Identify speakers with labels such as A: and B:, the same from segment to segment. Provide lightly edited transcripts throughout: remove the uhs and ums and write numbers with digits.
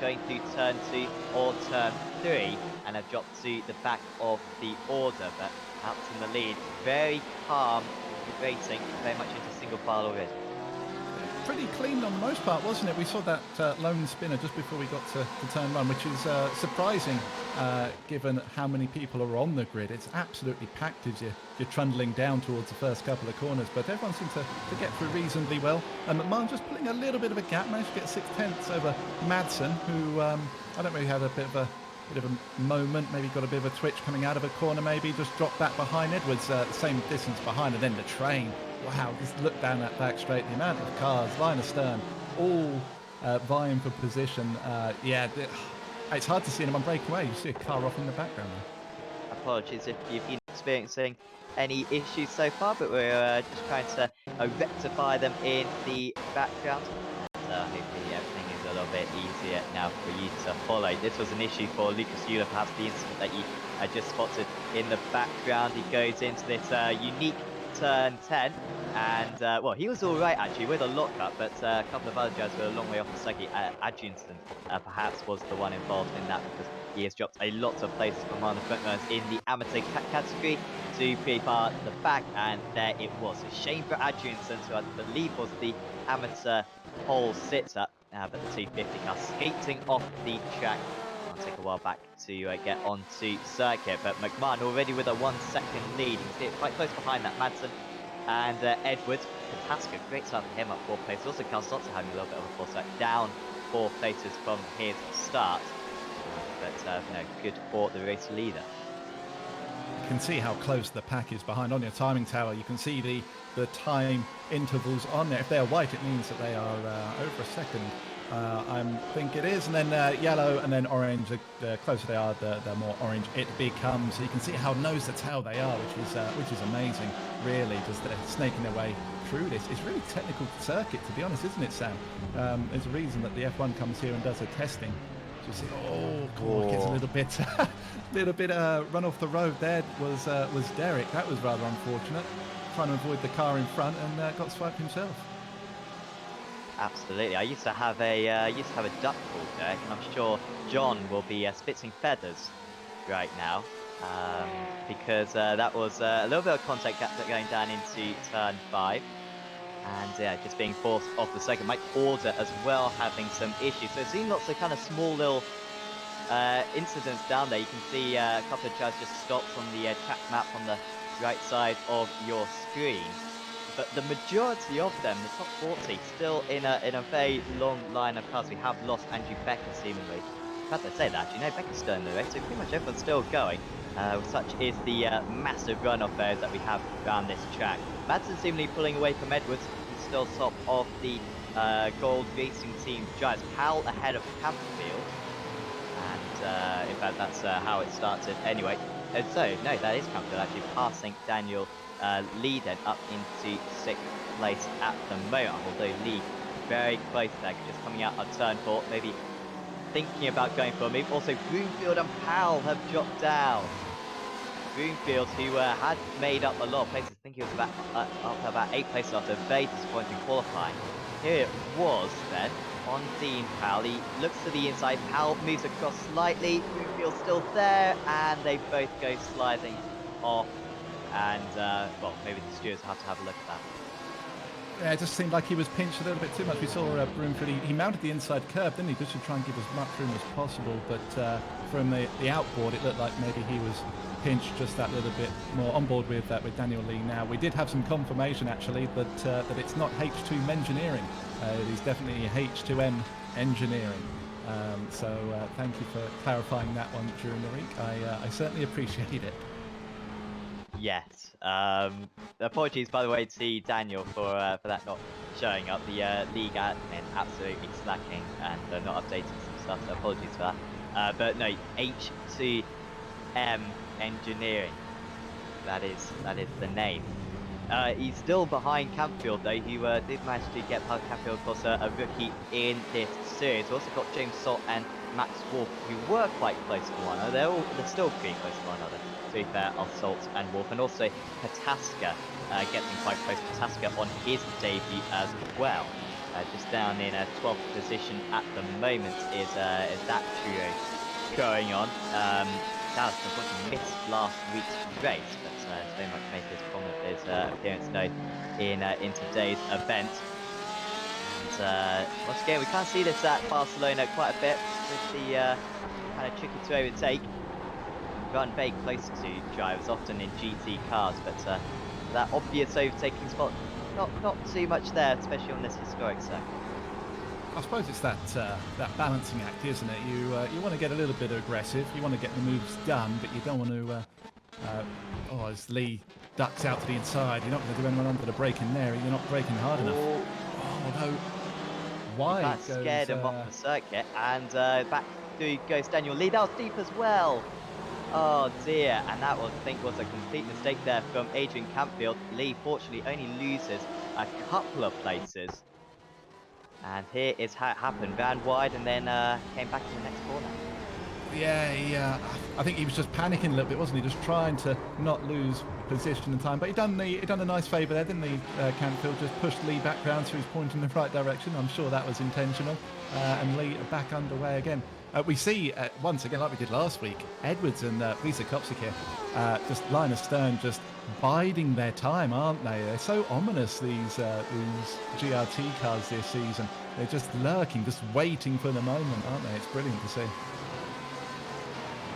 A: going through turn 2 or turn 3 and have dropped to the back of the order, but out in the lead. Very calm racing, very much into single file already.
B: Pretty clean on the most part, wasn't it? We saw that lone spinner just before we got to turn 1, which is surprising given how many people are on the grid. It's absolutely packed as you're trundling down towards the first couple of corners, but everyone seemed to get through reasonably well. And McMahon just pulling a little bit of a gap, managed to get 6/10 over Madsen, who I don't really had a bit of a moment, maybe got a bit of a twitch coming out of a corner, maybe just dropped back behind Edwards, the same distance behind, and then the train. Wow, just look down that back straight, the amount of cars, line astern, all vying for position. It's hard to see anyone break away. You see a car off in the background there.
A: Apologies if you've been experiencing any issues so far, but we're just trying to rectify them in the background. Hopefully everything is a little bit easier now for you to follow. This was an issue for Lucas Euler, perhaps the incident that you just spotted in the background. He goes into this unique turn 10, and well, he was all right actually with a lockup, but a couple of other drivers were a long way off the circuit. Adjunson perhaps was the one involved in that, because he has dropped a lot of places from one of the front runners in the amateur category to pretty far at the back, and there it was. A shame for Adjunson, who I believe was the amateur pole sitter, but the 250 car skating off the track. It'll take a while back to get onto circuit, but McMahon already with a 1 second lead. You can see it quite close behind that. Madsen and Edwards. Kataska, great start for him up 4 places. Also Calzotto having a little bit of a false start, down 4 places from his start. But no, good for the race leader.
B: You can see how close the pack is behind on your timing tower. You can see the time intervals on there. If they're white, it means that they are over a second. I think it is, and then yellow and then orange. The closer they are, the more orange it becomes. So you can see how nose to tail they are, which is amazing. Really, just they're snaking their way through this. It's really technical circuit, to be honest, isn't it, Sam? There's a reason that the F1 comes here and does their testing. So you see, it's a little bit run off the road. There was Derek. That was rather unfortunate. Trying to avoid the car in front and got swiped himself.
A: Absolutely. I used to have a duck call, Derek, and I'm sure John will be spitting feathers right now, because that was a little bit of contact going down into turn 5, and just being forced off the circuit. Mike Order as well having some issues. So seeing lots of kind of small little incidents down there. You can see a couple of cars just stopped on the track map on the right side of your screen. But the majority of them, the top 40, still in a very long line of cars. We have lost Andrew Becker seemingly. As I say that, actually, no, Becker's still in the race, so pretty much everyone's still going. Such is the massive runoff areas that we have around this track. Madsen seemingly pulling away from Edwards. He's still top of the Gold Racing Team drivers. Powell ahead of Campfield. And in fact, that's how it started anyway. And so, no, that is Campfield actually passing Daniel Lee then up into 6th place at the moment, although Lee very close there, just coming out of turn 4, maybe thinking about going for a move. Also Broomfield and Powell have dropped down. Broomfield, who had made up a lot of places, I think he was about 8 places after a very disappointing qualifying. Here it was then on Dean Powell. He looks to the inside, Powell moves across slightly, Broomfield's still there, and they both go sliding off. And, well, maybe the stewards have to have a look at that.
B: Yeah, it just seemed like he was pinched a little bit too much. We saw Broomfield, he mounted the inside curb, didn't he, just to try and give as much room as possible. But from the outboard, it looked like maybe he was pinched just that little bit more. On board with Daniel Lee now. We did have some confirmation, actually, that it's not H2 Engineering. It is definitely H2M Engineering. So thank you for clarifying that one during the week. I certainly appreciate it.
A: Yes. Apologies, by the way, to Daniel for that not showing up. The league admin absolutely slacking and not updating some stuff, so apologies for that. But no, H2M Engineering. That is the name. He's still behind Campfield though, who did manage to get past Campfield, of course, a rookie in this series. We've also got James Salt and Max Wolf, who were quite close to one another. They're still pretty close to one another, to be fair, are Salt and Wolf. And also Kataska getting quite close. Kataska on his debut as well. Just down in 12th position at the moment is that trio going on. Dallas unfortunately missed last week's race, but so much made his prominent his appearance known in today's event. And once again, we can't see this at Barcelona quite a bit. Pretty kind of tricky to overtake. Run very close to drivers, often in GT cars, but that obvious overtaking spot, not too much there, especially on this historic circuit.
B: I suppose it's that balancing act, isn't it? You want to get a little bit aggressive, you want to get the moves done, but you don't want to. As Lee ducks out to the inside, you're not going to do anyone under the brake in there. You're not braking hard enough. Oh no! Why?
A: That scared him off the circuit, and back through goes Daniel Lee. That was deep as well. Oh dear, and that was, I think, was a complete mistake there from Adrian Campfield. Lee fortunately only loses a couple of places. And here is how it happened. Ran wide and then came back to the next corner.
B: Yeah. I think he was just panicking a little bit, wasn't he? Just trying to not lose position and time. But he done a nice favour there, didn't he? Campfield just pushed Lee back round, so he's pointing in the right direction. I'm sure that was intentional. And Lee back underway again. We see, once again, like we did last week, Edwards and Lisa Kopsik here, just line astern, just biding their time, aren't they? They're so ominous, these GRT cars this season. They're just lurking, just waiting for the moment, aren't they? It's brilliant to see.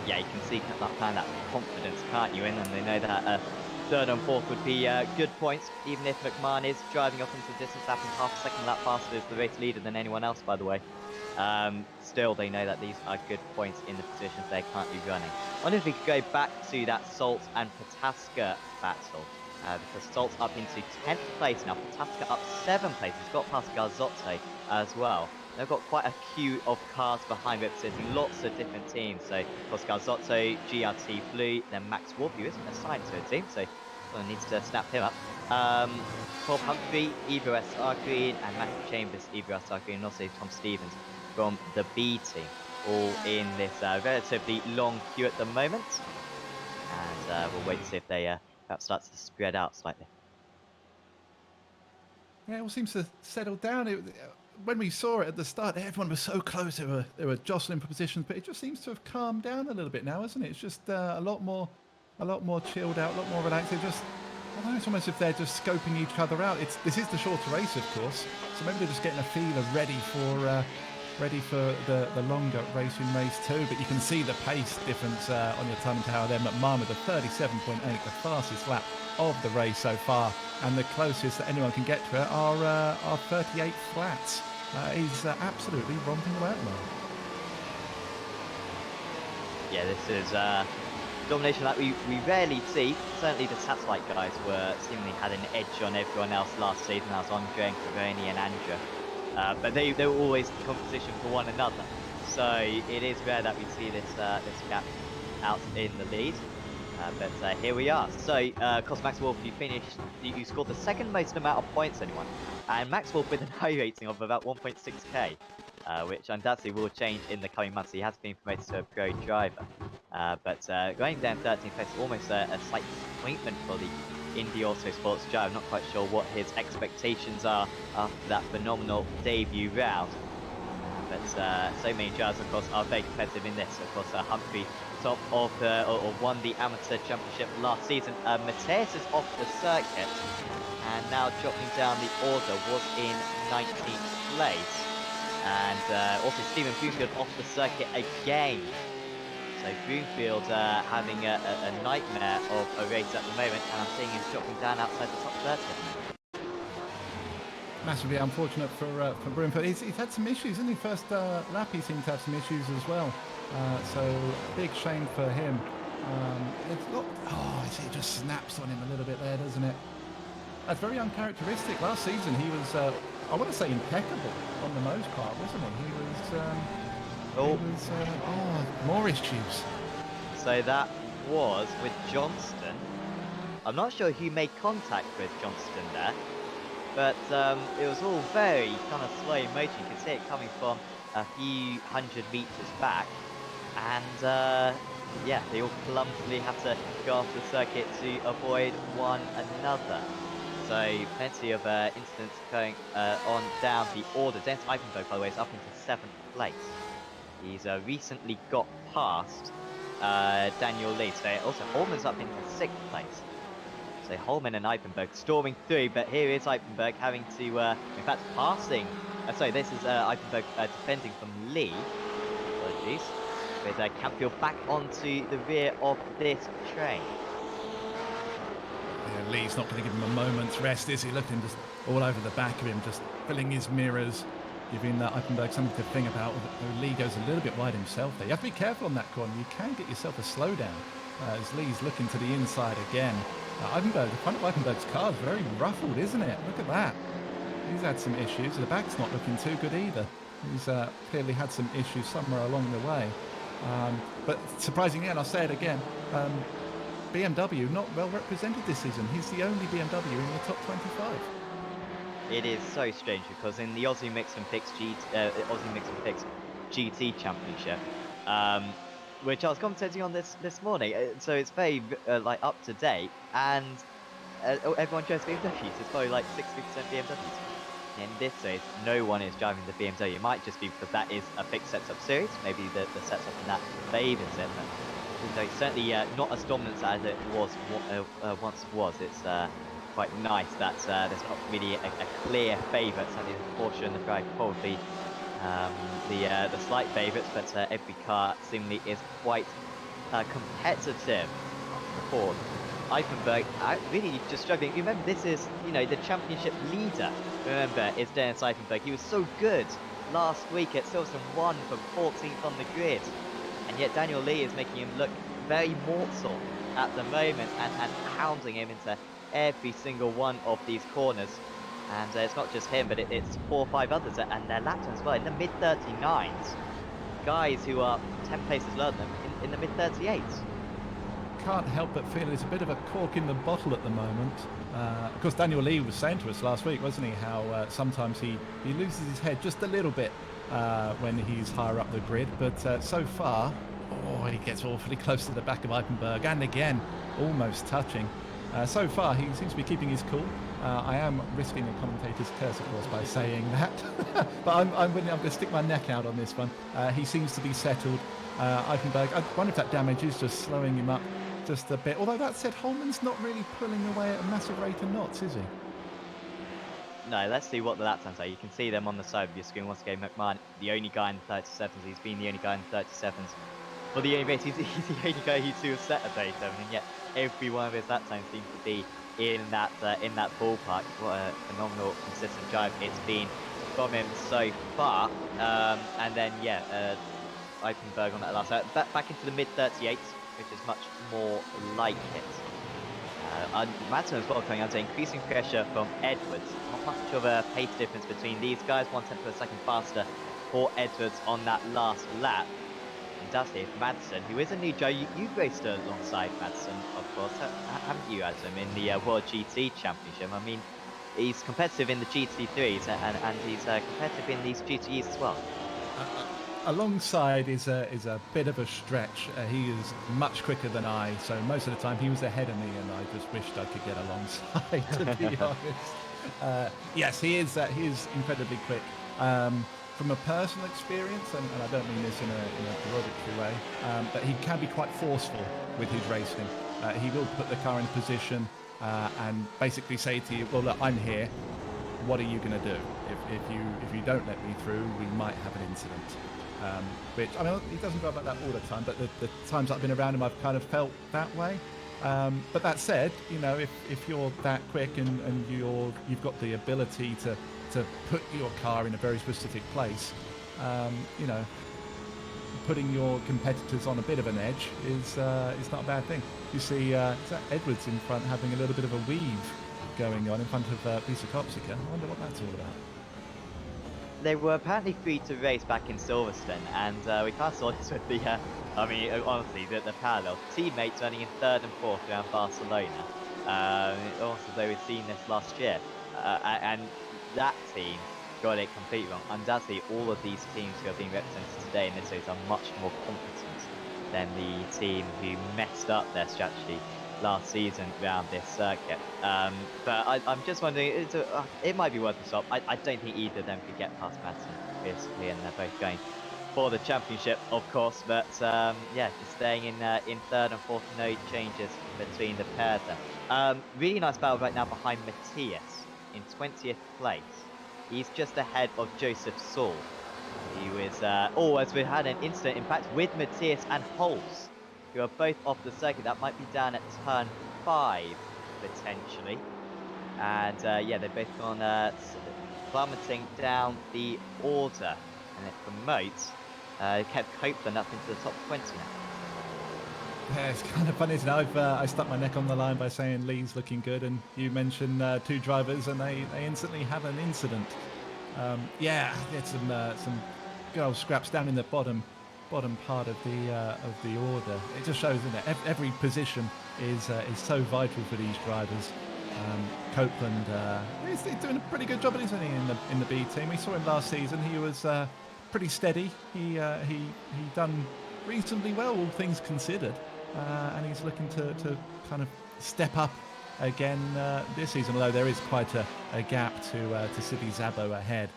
A: Yeah, you can see that confidence, can't you? And they know that third and fourth would be good points, even if McMahon is driving off into the distance, having half a second lap faster as the race leader than anyone else, by the way. Still, they know that these are good points in the positions they can't be running. I wonder if we could go back to that Salt and Protaska battle, because Salt's up into 10th place now, Protaska up 7 places, got past Garzotto as well. They've got quite a queue of cars behind, representing lots of different teams. So, of course, Garzotto, GRT Blue, then Max Wolf, who isn't assigned to a team, so someone needs to snap him up. Bob Humphrey, Evo SR Green, and Matthew Chambers, Evo SR Green, and also Tom Stevens from the B team, all in this relatively long queue at the moment. And we'll wait to see if they perhaps start to spread out slightly.
B: Yeah, it all seems to settle down. When we saw it at the start, everyone was so close. They were jostling for positions, but it just seems to have calmed down a little bit now, isn't it? It's just a lot more chilled out, a lot more relaxed. I don't know, it's almost as if they're just scoping each other out. This is the shorter race, of course, so maybe they're just getting a feeler ready for the longer race in race 2. But you can see the pace difference on your time tower there. McMahon with a 37.8, the fastest lap of the race so far, and the closest that anyone can get to it are 38 flats. He's absolutely romping away at the moment.
A: Yeah, this is domination that we rarely see. Certainly the satellite guys seemingly had an edge on everyone else last season. That was Andre and Cavani and Andra. But they were always in competition for one another. So it is rare that we see this gap out in the lead. But here we are. So, Cos Max Wolf, you scored the second most amount of points anyone. And Max Wolf with an high rating of about 1.6k, which undoubtedly will change in the coming months. He has been promoted to a pro driver. But going down 13th place, almost a slight disappointment for the Indy Autosports driver. I'm not quite sure what his expectations are after that phenomenal debut round. But so many drivers, of course, are very competitive in this. Of course, Humphrey top of or won the amateur championship last season. Mateus is off the circuit and now dropping down the order, was in 19th place. And also Stephen Bloomfield off the circuit again. So Bloomfield having a nightmare of a race at the moment, and I'm seeing him dropping down outside the top 30.
B: Massively unfortunate for Bloomfield. He's had some issues, isn't he? First lap he seemed to have some issues as well. So big shame for him. It just snaps on him a little bit there, doesn't it? That's very uncharacteristic. Last season he was, I want to say, impeccable on the most part, wasn't he? He was more issues.
A: So that was with Johnston. I'm not sure who made contact with Johnston there, but it was all very kind of slow motion. You can see it coming from a few hundred meters back, and yeah, they all clumsily have to go off the circuit to avoid one another. So plenty of incidents going on down the order. Dennis Eichenberg, by the way, is up into 7th place. He's recently got past Daniel Lee. So also Holman's up into 6th place. So Holman and Eichenberg storming through, but here is Eichenberg having to, in fact, passing. Sorry, this is Eichenberg defending from Lee. Apologies. With Campfield back onto the rear of this train.
B: Yeah, Lee's not going to give him a moment's rest, is he? Looking just all over the back of him, just filling his mirrors, giving Eichenberg something to think about. Although Lee goes a little bit wide himself there. You have to be careful on that corner. You can get yourself a slowdown as Lee's looking to the inside again. Eichenberg, the front of Eichenberg's car is very ruffled, isn't it? Look at that. He's had some issues. The back's not looking too good either. He's clearly had some issues somewhere along the way. But surprisingly, and I'll say it again, BMW not well represented this season. He's the only BMW in the top 25.
A: It is so strange because in the Aussie Mix and Picks GT Championship, which I was commentating on this morning, so it's very like up to date, and everyone drives BMWs. It's probably like 60% BMWs. In this case, no one is driving the BMW. It might just be because that is a fixed setup series. Maybe the setup in that favors it, but it's certainly not as dominant as it was once was. It's quite nice that there's not really a clear favourite. Certainly the Porsche and the Ferrari probably the slight favourites, but every car seemingly is quite competitive. Ford, Eichenberg really just struggling. You remember, this is, the championship leader. Remember, is Dennis Eichenberg. He was so good last week at Silverstone, 1 from 14th on the grid. And yet Daniel Lee is making him look very mortal at the moment and hounding him into every single one of these corners. And it's not just him, but it's 4 or 5 others, and they're lapped as well in the mid-39s. Guys who are 10 places lower than them in the mid-38s.
B: Can't help but feel it's a bit of a cork in the bottle at the moment. Of course, Daniel Lee was saying to us last week, wasn't he, how sometimes he loses his head just a little bit when he's higher up the grid. But so far, he gets awfully close to the back of Eichenberg, and again, almost touching. So far, he seems to be keeping his cool. I am risking a commentator's curse, of course, by saying that. But I'm going to stick my neck out on this one. He seems to be settled. Eichenberg, I wonder if that damage is just slowing him up just a bit. Although that said, Holman's not really pulling away at a massive rate of knots, is he?
A: No, let's see what the lap times are. You can see them on the side of your screen. Once again, McMahon, the only guy in the 37s. He's been the only guy in the 37s. For the only race, he's the only guy who set a 37, and yet every one of his lap times seems to be in that ballpark. What a phenomenal, consistent drive it's been from him so far. And then, Eichenberg on that last lap. Back into the mid-38s, which is much more like it. Madsen as well coming under increasing pressure from Edwards. Not much of a pace difference between these guys. 1/10 of a second faster for Edwards on that last lap. And that's it, Madsen, who is a new driver. You've raced alongside Madsen, of course, haven't you, Adam, in the World GT Championship? I mean, he's competitive in the GT3s and he's competitive in these GTEs as well.
B: Alongside is a bit of a stretch. He is much quicker than I, so most of the time he was ahead of me, and I just wished I could get alongside, to be honest. Yes, he is incredibly quick. From a personal experience, and I don't mean this in a derogatory way, but he can be quite forceful with his racing. He will put the car in position and basically say to you, well, look, I'm here. What are you going to do? If you don't let me through, we might have an incident. Which, I mean, he doesn't go about that all the time, but the times I've been around him, I've kind of felt that way. But that said, if you're that quick and you've got the ability to put your car in a very specific place, putting your competitors on a bit of an edge is not a bad thing. You see, is that Edwards in front having a little bit of a weave going on in front of Lisa Kopsika? I wonder what that's all about.
A: They were apparently free to race back in Silverstone, and we kind of saw this with the, honestly, the parallel. Teammates running in 3rd and 4th around Barcelona. Almost as though we'd seen this last year. And that team got it completely wrong. Undoubtedly, all of these teams who are being represented today in this race are much more competent than the team who messed up their strategy last season around this circuit. But I'm just wondering, it might be worth a stop. I don't think either of them could get past Madsen, basically, and they're both going for the championship, of course. But yeah, just staying in third and fourth, no changes between the pairs there. Really nice battle right now behind Matthias in 20th place. He's just ahead of Joseph Saul. He was, as we had an incident, in fact, with Matthias and Holz, who are both off the circuit. That might be down at turn 5, potentially. And yeah, they've both gone plummeting down the order. And it promotes kept Copeland up into the top 20 now.
B: Yeah, it's kind of funny, isn't it? I stuck my neck on the line by saying Lee's looking good, and you mentioned two drivers, and they instantly have an incident. Yeah, there's some good old scraps down in the bottom part of the order. It just shows, isn't it? Every position is so vital for these drivers. Copeland he's doing a pretty good job, isn't he, in the B team? We saw him last season. He was pretty steady. He done reasonably well, all things considered, and he's looking to kind of step up again this season. Although there is quite a gap to City Zabo ahead.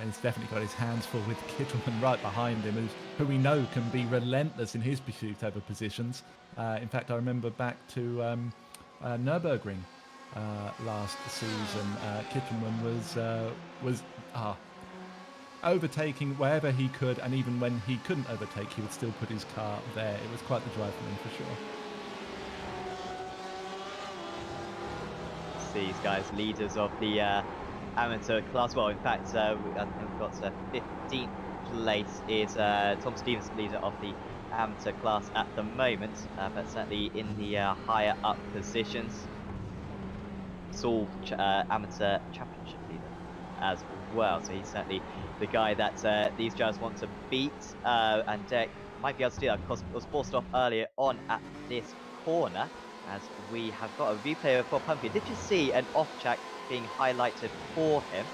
B: He's definitely got his hands full with Kittelman right behind him, who we know can be relentless in his pursuit over positions. In fact, I remember back to Nürburgring last season. Kittelman was overtaking wherever he could, and even when he couldn't overtake, he would still put his car there. It was quite the drive for him, for sure.
A: These guys, leaders of the amateur class. Well, in fact, I think we've got 15th place is Tom Stevens, leader of the amateur class at the moment, but certainly in the higher up positions. Saul, amateur championship leader as well, so he's certainly the guy that these guys want to beat, and Derek might be able to do that because it was forced off earlier on at this corner, as we have got a replay for Pumpkin. Did you see an off track being highlighted for him?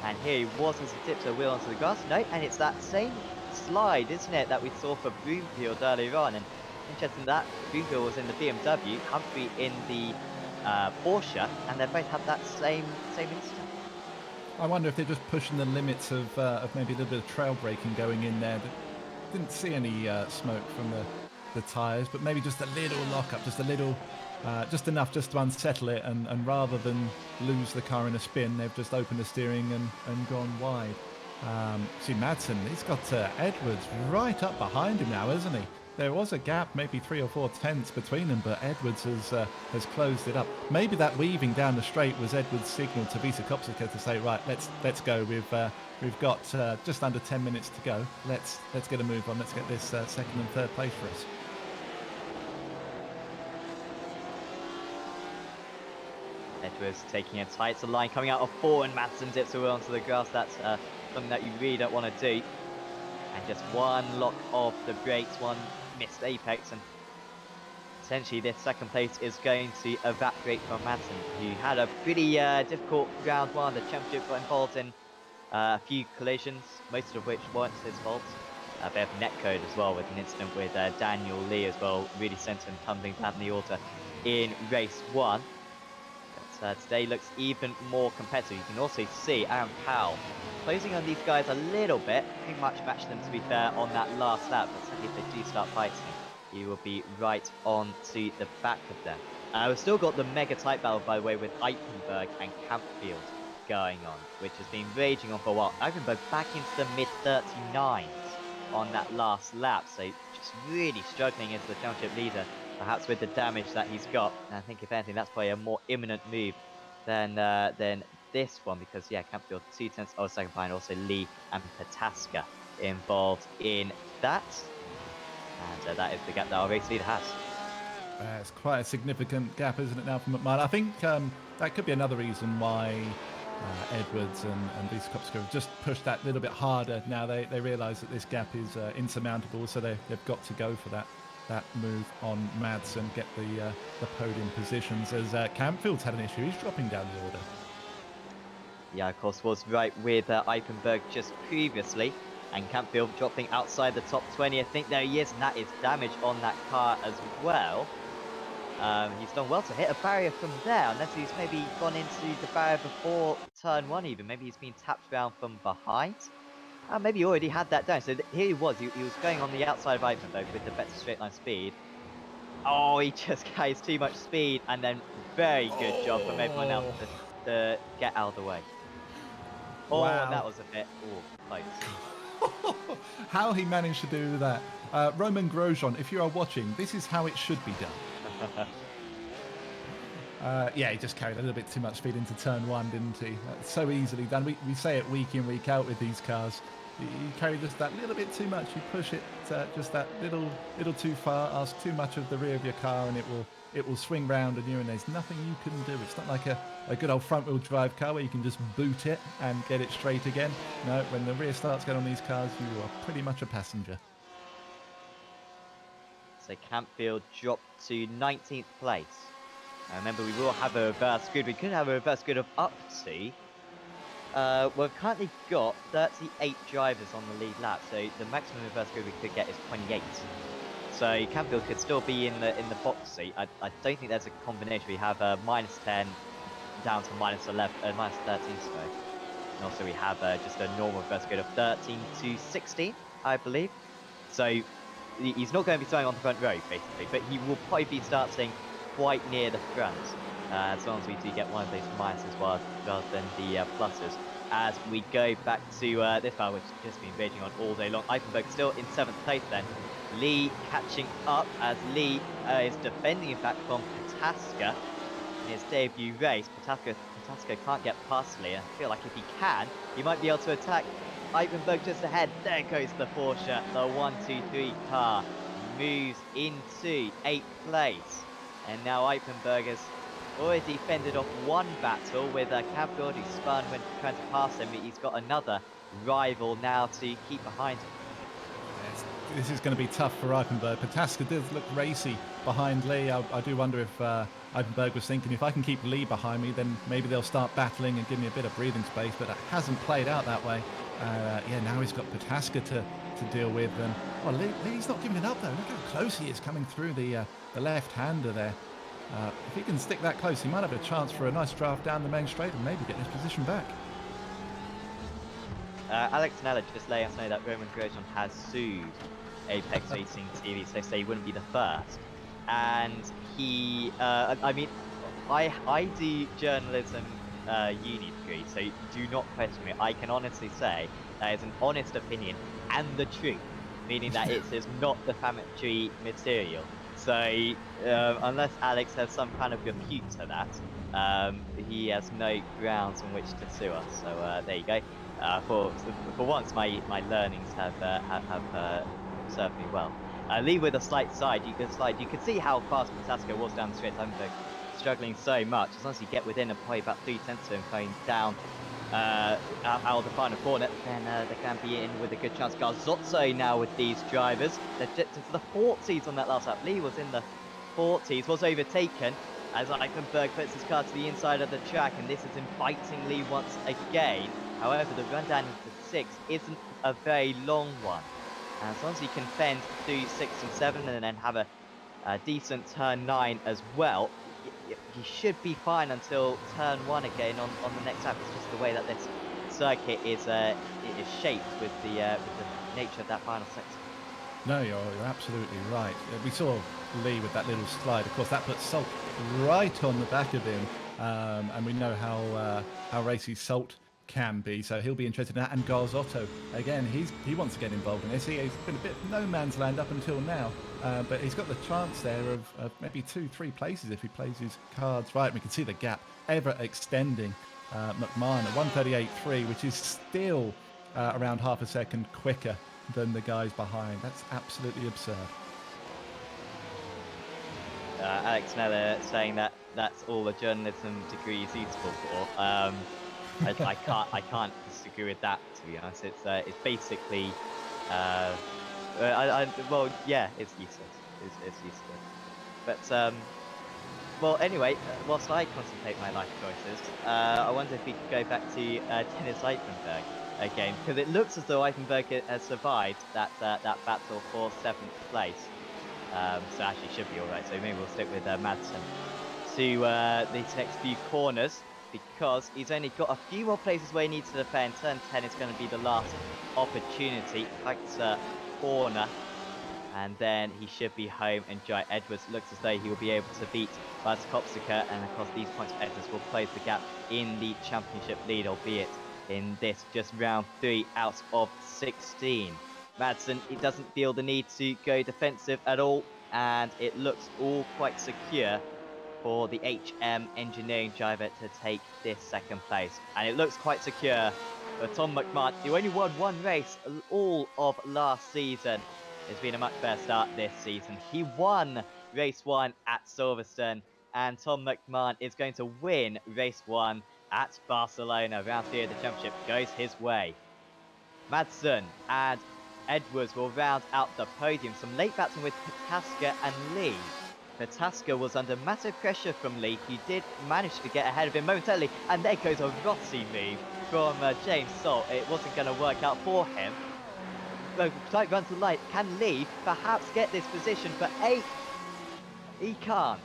A: And here he was as he tips a wheel onto the grass. No, and it's that same slide, isn't it, that we saw for Broomfield earlier on. And interesting that Broomfield was in the BMW, Humphrey in the Porsche, and they both had that same incident.
B: I wonder if they're just pushing the limits of maybe a little bit of trail braking going in there. Didn't see any smoke from the tyres, but maybe just a little lock-up, just a little, just enough just to unsettle it, and rather than lose the car in a spin, they've just opened the steering and gone wide. See, Madsen, he's got Edwards right up behind him now, isn't he? There was a gap, maybe 3 or 4 tenths between them, but Edwards has closed it up. Maybe that weaving down the straight was Edwards' signal to Visa Kopsika to say, right, let's go. We've got just under 10 minutes to go. Let's get a move on. Let's get this second and third place for us.
A: Edwards taking a tighter line, coming out of 4, and Madsen dips away onto the grass. That's something that you really don't want to do. And just one lock of the brakes, one missed apex, and essentially this second place is going to evaporate from Madsen, who had a pretty difficult round one. The championship got involved in a few collisions, most of which weren't his fault. They have netcode as well, with an incident with Daniel Lee as well, really sent him tumbling down the order in race 1. But today looks even more competitive. You can also see Aaron Powell closing on these guys a little bit, pretty much matched them, to be fair, on that last lap, but certainly if they do start fighting, he will be right on to the back of them. We've still got the mega tight battle, by the way, with Eichenberg and Campfield going on, which has been raging on for a while. Eichenberg back into the mid-39s on that last lap, so just really struggling as the championship leader, perhaps with the damage that he's got. And I think, if anything, that's probably a more imminent move than this one, because yeah, Campfield 2 tenths of a second behind, also Lee and Pataska involved in that. And that is the gap that our race leader has.
B: It's quite a significant gap, isn't it, now from McMahon? I think that could be another reason why Edwards and Visa Kopsika have just pushed that little bit harder. Now they realise that this gap is insurmountable, so they've got to go for that move on Mads and get the podium positions, as Campfield's had an issue. He's dropping down the order.
A: Yeah, of course, was right with Eichenberg just previously, and Campfield dropping outside the top 20. I think there he is, and that is damage on that car as well. He's done well to hit a barrier from there, unless he's maybe gone into the barrier before turn 1 even. Maybe he's been tapped around from behind. Maybe he already had that down. So here he was. He was going on the outside of Eifenberg with the better straight line speed. Oh, he just carries too much speed, and then very good job from everyone else to get out of the way. Oh, and
B: Wow.
A: that was a bit close.
B: How he managed to do that. Roman Grosjean, if you are watching, this is how it should be done. Yeah, he just carried a little bit too much speed into turn 1, didn't he? So easily done. We say it week in, week out with these cars. You carry just that little bit too much. You push it just that little too far. Ask too much of the rear of your car, and it will swing round on you, and there's nothing you can do. It's not like a good old front-wheel drive car where you can just boot it and get it straight again. No, when the rear starts going on these cars, you are pretty much a passenger.
A: So Campfield dropped to 19th place. Now remember, we will have a reverse grid. We could have a reverse grid of up to. We've currently got 38 drivers on the lead lap, so the maximum reverse grid we could get is 28. So Campfield could still be in the box seat. I don't think there's a combination. We have minus 10 down to minus 11, minus 13, sorry. And also we have just a normal reverse grid of 13 to 16, I believe. So he's not going to be starting on the front row, basically, but he will probably be starting quite near the front, as long as we do get one of those minuses rather than the pluses. As we go back to this car, which has just been raging on all day long. Eifenberg still in 7th place then. Lee catching up as Lee is defending, in fact, from Pataska in his debut race. Pataska can't get past Lee. I feel like if he can, he might be able to attack Eifenberg just ahead. There goes the Porsche. The 1-2-3 car moves into 8th place. And now Eifenberg has already fended off one battle with Campfield, who spun when trying to pass him. He's got another rival now to keep behind him.
B: This is going to be tough for Eifenberg. Pataska does look racy behind Lee. I do wonder if Eifenberg was thinking, if I can keep Lee behind me, then maybe they'll start battling and give me a bit of breathing space, but it hasn't played out that way. Yeah, now he's got Pataska to deal with. And Lee's not giving it up, though. Look how close he is coming through the left-hander there. If he can stick that close, he might have a chance for a nice draft down the main straight and maybe get his position back.
A: Alex Nella just letting us know that Roman Grosjean has sued Apex Racing TV, so they say he wouldn't be the first. And he, I mean, I do journalism uni degree, so do not question me. I can honestly say that is an honest opinion and the truth, meaning that it is not defamatory material. So unless Alex has some kind of repute to that, he has no grounds on which to sue us. So there you go. For once, my learnings have served me well. Lee with a slight slide. You could see how fast Pataska was down the straight. I'm struggling so much. As long as you get within probably about 3/10 of him going down out of the final corner, then they can be in with a good chance. Garzotto now with these drivers. They're to the 40s on that last lap. Lee was in the 40s, was overtaken as Eifenberg puts his car to the inside of the track, and this is inviting Lee once again. However, the run down into 6 isn't a very long one. As long as he can fend through 6 and 7 and then have a decent turn 9 as well, he should be fine until turn 1 again on the next lap. It's just the way that this circuit is shaped with the nature of that final section.
B: No, you're absolutely right. We saw Lee with that little slide. Of course, that puts Salt right on the back of him, and we know how racy Salt can be, so he'll be interested in that. And Garzotto, again, he wants to get involved in this. He's been a bit of no man's land up until now, but he's got the chance there of maybe 2-3 places if he plays his cards right. We can see the gap ever extending. McMahon at 1:38.3, which is still around half a second quicker than the guys behind. That's absolutely absurd.
A: Alex Nella saying that that's all a journalism degree is useful for. I can't disagree with that, to be honest. It's basically well, yeah, it's useless. It's useless. But well, anyway, whilst I contemplate my life choices, I wonder if we could go back to Dennis Eifenberg again, because it looks as though Eifenberg has survived that battle for 7th place. So actually should be all right. So maybe we'll stick with Madsen to these next few corners because he's only got a few more places where he needs to defend. Turn 10 is going to be the last opportunity. Heights corner. And then he should be home, and Jai Edwards looks as though he will be able to beat Kopsika, and of course these points for Edwards will close the gap in the championship lead, albeit in this just round 3 out of 16. Madsen, it doesn't feel the need to go defensive at all, and it looks all quite secure for the HM engineering driver to take this second place. And it looks quite secure for Tom McMahon, who only won one race all of last season. It's been a much better start this season. He won race 1 at Silverstone, and Tom McMahon is going to win race 1 at Barcelona. Round 3 of the championship goes his way. Madsen and Edwards will round out the podium. Some late battling with Pataska and Lee. Pataska was under massive pressure from Lee. He did manage to get ahead of him momentarily, and there goes a Rossi move from James Salt. It wasn't going to work out for him. Tight runs the light. Can Lee perhaps get this position for 8th? He can't.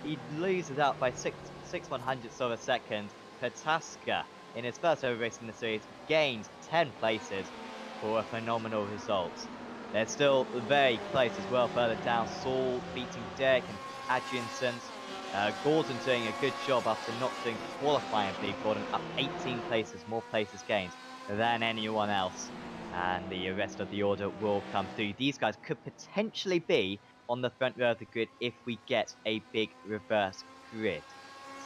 A: He loses out by 6/100ths of a second. Pataska, in his first ever race in the series, gained 10 places for a phenomenal result. They're still very close as well further down. Saul beating Derek and Adriansons. Gordon doing a good job after not doing qualifying, I believe. Gordon up 18 places, more places gained than anyone else. And the rest of the order will come through. These guys could potentially be on the front row of the grid if we get a big reverse grid.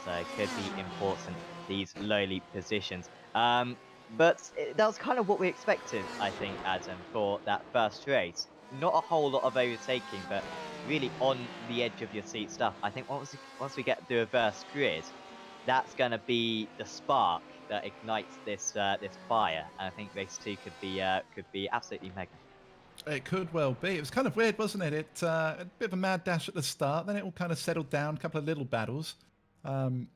A: So it could be important, these lowly positions. But that was kind of what we expected, I think, Adam, for that first race. Not a whole lot of overtaking, but really on the edge of your seat stuff. I think once we get the reverse grid, that's going to be the spark that ignites this fire. And I think race 2 could be absolutely mega.
B: It could well be. It was kind of weird, wasn't it? A bit of a mad dash at the start, then it all kind of settled down, a couple of little battles. And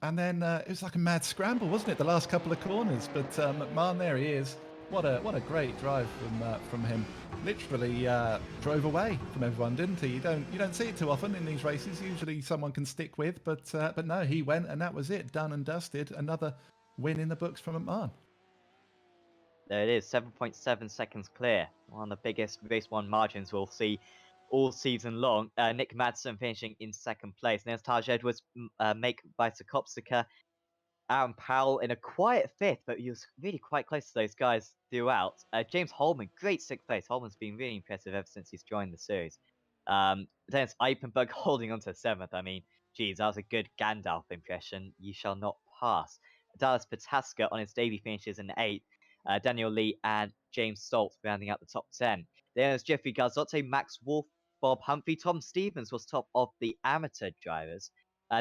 B: then it was like a mad scramble, wasn't it? The last couple of corners. But McMahon, there he is. What a great drive from him. Literally drove away from everyone, didn't he? You don't see it too often in these races. Usually someone can stick with, but no, he went and that was it, done and dusted. Another win in the books from McMahon.
A: There it is, 7.7 seconds clear. One of the biggest race 1 margins we'll see all season long. Nick Madsen finishing in second place. There's Taj Edwards, make by Kopsika. Aaron Powell in a quiet 5th, but he was really quite close to those guys throughout. James Holman, great 6th place. Holman's been really impressive ever since he's joined the series. Dennis Eipenberg holding on to 7th. I mean, geez, that was a good Gandalf impression. You shall not pass. Dallas Pataska on his debut finishes in 8th. Daniel Lee and James Salt rounding out the top 10. There's Jeffrey Garzotte, Max Wolf, Bob Humphrey. Tom Stevens was top of the amateur drivers.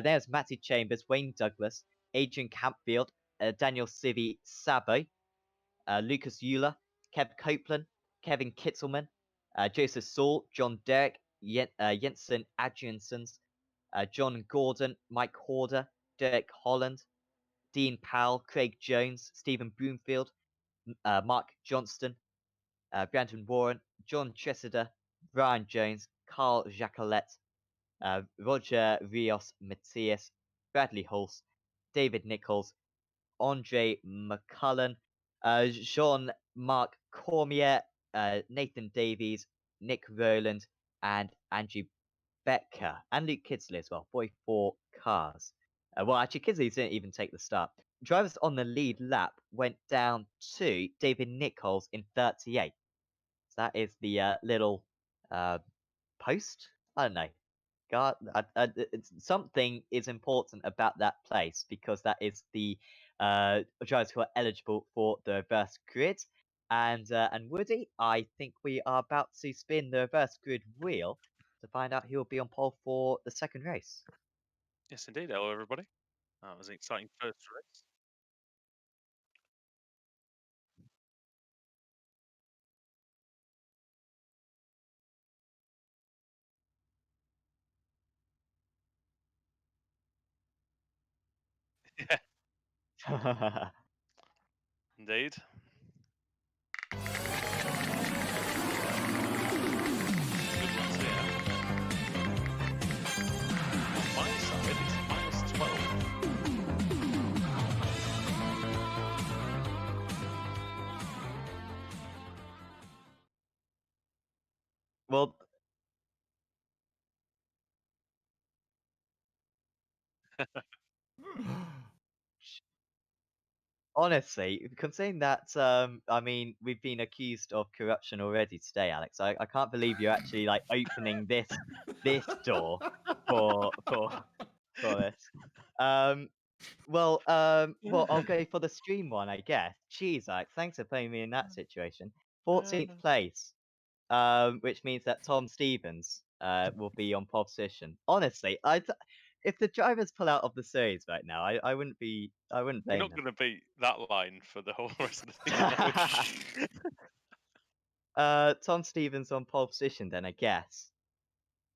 A: There's Matty Chambers, Wayne Douglas, Adrian Campfield, Daniel Civi Sabo, Lucas Euler, Kev Copeland, Kevin Kitzelman, Joseph Saul, John Derrick, Jensen Adriansons, John Gordon, Mike Horder, Derek Holland, Dean Powell, Craig Jones, Stephen Broomfield, Mark Johnston, Brandon Warren, John Tressida, Brian Jones, Carl Jacolet, Roger Rios Matthias, Bradley Hulse, David Nichols, Andre McCullen, Jean-Marc Cormier, Nathan Davies, Nick Rowland, and Andrew Becker, and Luke Kidsley as well. Boy, 4 cars. Well, actually, Kidsley didn't even take the start. Drivers on the lead lap went down to David Nichols in 38. So that is the little post. I don't know. God, something is important about that place because that is the drivers who are eligible for the reverse grid. And Woody, I think we are about to spin the reverse grid wheel to find out who will be on pole for the second race.
C: Yes, indeed. Hello, everybody. It was an exciting first race. Yeah, indeed. Good ones here.
A: Well, honestly, considering that, I mean, we've been accused of corruption already today, Alex. I can't believe you're actually like opening this door for this. Um, well, I'll go for the stream one, I guess. Jeez, Alex, thanks for putting me in that situation. 14th place, which means that Tom Stevens will be on pole position. Honestly, if the drivers pull out of the series right now, I wouldn't
C: We're
A: blame
C: not
A: them.
C: going to beat that line for the whole rest of the season, are we?
A: Tom Stevens on pole position, then I guess.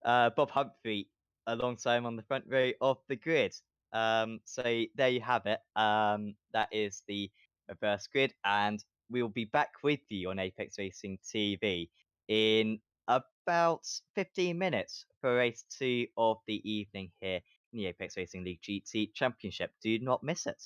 A: Bob Humphrey alongside him on the front row of the grid. So there you have it. That is the reverse grid, and we'll be back with you on Apex Racing TV in about 15 minutes for race 2 of the evening here in the Apex Racing League GT Championship. Do not miss it.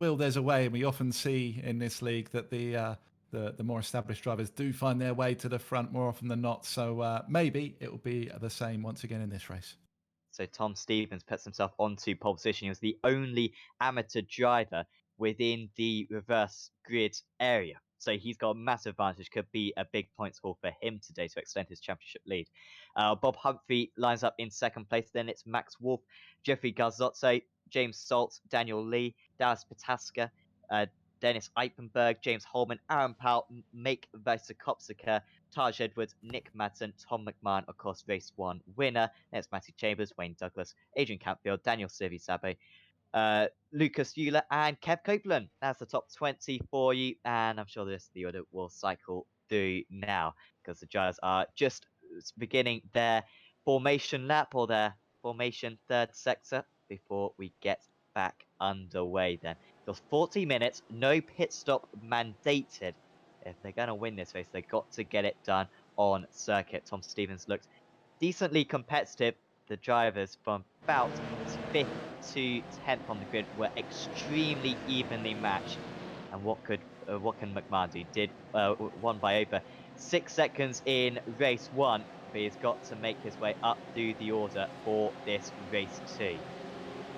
B: Will, there's a way, and we often see in this league that the more established drivers do find their way to the front more often than not. So maybe it will be the same once again in this race.
A: So Tom Stevens puts himself onto pole position. He was the only amateur driver within the reverse grid area. So he's got a massive advantage. Could be a big points haul for him today to extend his championship lead. Bob Humphrey lines up in second place. Then it's Max Wolf, Jeffrey Garzotto, James Salt, Daniel Lee, Dallas Pataska, Dennis Eichenberg, James Holman, Aaron Powell, Make Vysakopsika, Taj Edwards, Nick Madsen, Tom McMahon, of course, race 1 winner. That's Matthew Chambers, Wayne Douglas, Adrian Campfield, Daniel Sirvi-Sabe, Lucas Euler, and Kev Copeland. That's the top 20 for you, and I'm sure the rest of the order will cycle through now because the drivers are just beginning their formation lap or their formation third sector before we get back underway then. It was 40 minutes, no pit stop mandated. If they're going to win this race, they've got to get it done on circuit. Tom Stevens looked decently competitive. The drivers from about 5th to 10th on the grid were extremely evenly matched. And what can McMahon do? Did won by over 6 seconds in race 1, but he's got to make his way up through the order for this race 2.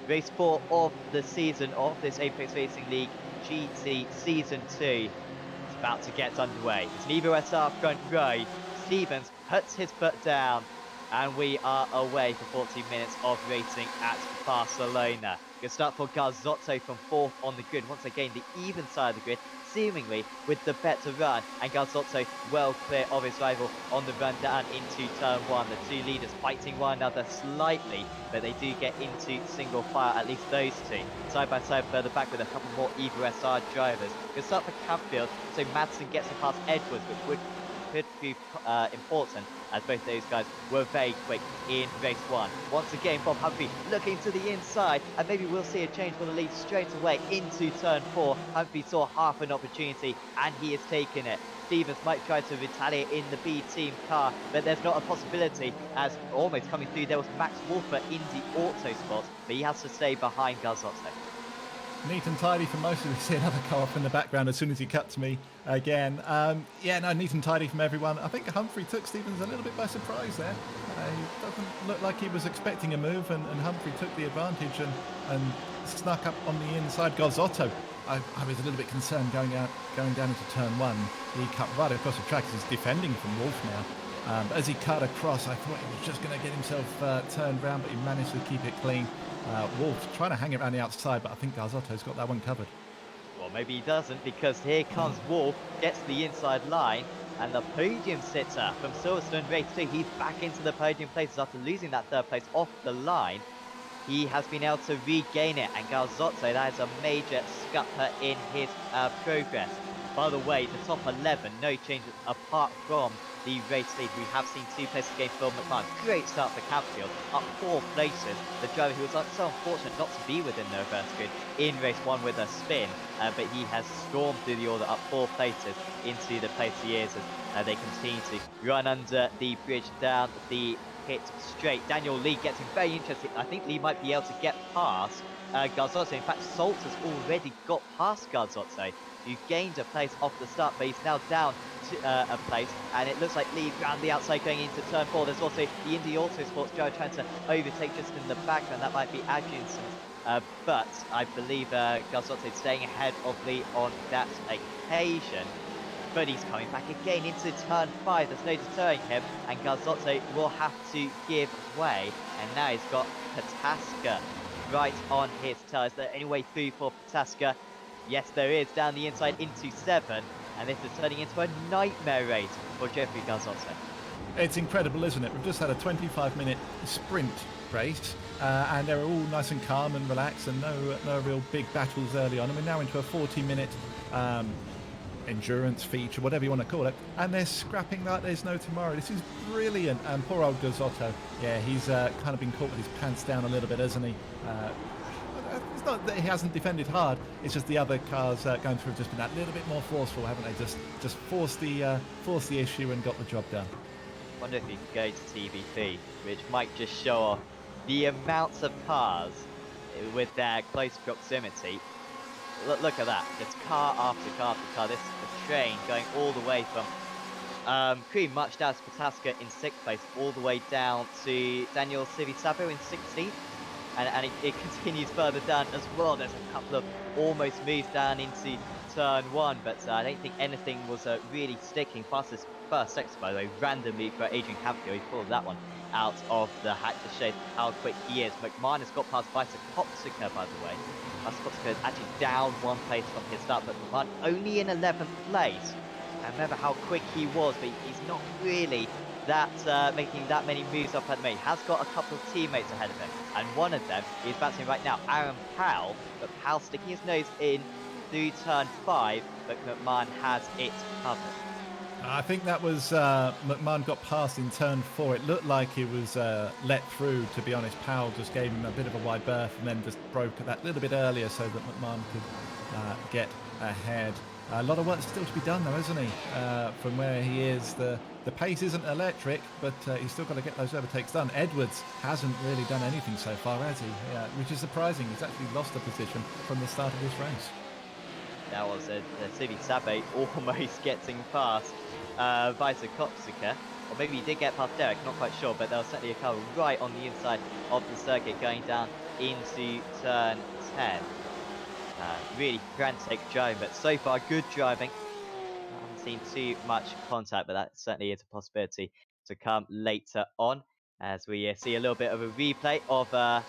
A: Race 4 of the season of this Apex Racing League GT Season 2 is about to get underway. It's an Evo SR front row. Stevens puts his foot down, and we are away for 40 minutes of racing at Barcelona. Good start for Garzotto from 4th on the grid. Once again, the even side of the grid, seemingly with the better run, and Garzotto well clear of his rival on the run down into turn 1. The two leaders fighting one another slightly, but they do get into single file, at least those two. Side by side further back with a couple more Evo SR drivers. Good start for Campfield, so Madsen gets past Edwards, which could be important, as both those guys were very quick in race 1. Once again, Bob Humphrey looking to the inside, and maybe we'll see a change for the lead straight away into turn 4. Humphrey saw half an opportunity, and he has taken it. Stevens might try to retaliate in the B team car, but there's not a possibility, as almost coming through there was Max Wolfer in the auto spot, but he has to stay behind Garzotto.
B: Neat and tidy for most of us. See another car off in the background as soon as he cut to me again. Neat and tidy from everyone. I think Humphrey took Stevens a little bit by surprise there. He doesn't look like he was expecting a move, and Humphrey took the advantage and snuck up on the inside. Garzotto, I was a little bit concerned going down into turn 1. He cut right across the track. He's defending from Wolf now. But as he cut across, I thought he was just going to get himself turned round, but he managed to keep it clean. Wolf trying to hang it around the outside, but I think Garzotto's got that one covered.
A: Well, maybe he doesn't, because here comes Wolf, gets the inside line, and the podium sitter from Silverstone Race 2. He's back into the podium places after losing that third place off the line. He has been able to regain it, and Garzotto, that is a major scupper in his progress. By the way, the top 11, no changes apart from the race lead. We have seen 2 places gained for McMahon. Great start for Campfield, up 4 places. The driver who was so unfortunate not to be within the reverse grid in race 1 with a spin, but he has stormed through the order up 4 places into the place he is as they continue to run under the bridge down the pit straight. Daniel Lee gets him very interested. I think Lee might be able to get past Garzotto. In fact, Salt has already got past Garzotto, who gained a place off the start, but he's now down to a place, and it looks like Lee round the outside going into turn 4. There's also the Indy Autosports driver trying to overtake just in the background. That might be Adrianson, but I believe Garzotto is staying ahead of Lee on that occasion. But he's coming back again into turn 5. There's no deterring him, and Garzotto will have to give way. And now he's got Pataska right on his tail. Is there any way through for Pataska? Yes, there is, down the inside into 7. And this is turning into a nightmare race for Jeffrey Garzotto.
B: It's incredible, isn't it? We've just had a 25-minute sprint race, and they're all nice and calm and relaxed, and no real big battles early on. And we're now into a 40-minute endurance feature, whatever you want to call it, and they're scrapping like there's no tomorrow. This is brilliant. And poor old Garzotto, yeah, he's kind of been caught with his pants down a little bit, hasn't he? It's not that he hasn't defended hard, it's just the other cars going through have just been that little bit more forceful, haven't they? Just forced the issue and got the job done.
A: I wonder if you could go to TVP, which might just show off the amounts of cars with their close proximity. look at that. Just car after car after car. This train going all the way from pretty much down to Pataska in 6th place, all the way down to Daniel Civisabo in 16th. And it continues further down as well. There's a couple of almost moves down into turn 1, but I don't think anything was really sticking. Fastest first sector, by the way, random move for Adrian Campion. He pulled that one out of the hat to show how quick he is. McMahon has got past Vysokopsika, by the way. Vysokopsika is actually down 1 place from his start, but McMahon only in 11th place. And remember how quick he was, but he's not really making that many moves up at the moment. He has got a couple of teammates ahead of him, and one of them is bouncing right now, Aaron Powell, but Powell sticking his nose in through turn 5, but McMahon has it covered.
B: I think that was McMahon got past in turn 4. It looked like he was let through, to be honest. Powell just gave him a bit of a wide berth and then just broke that little bit earlier so that McMahon could get ahead. A lot of work still to be done, though, isn't he? From where he is, the pace isn't electric, but he's still got to get those overtakes done. Edwards hasn't really done anything so far, has he? Which is surprising. He's actually lost the position from the start of this race.
A: That was Civisabo almost getting past Vysokopsika. Or maybe he did get past Derek, not quite sure, but there was certainly a car right on the inside of the circuit going down into turn 10. Really frantic driving, but so far good driving. I haven't seen too much contact, but that certainly is a possibility to come later on as we see a little bit of a replay of a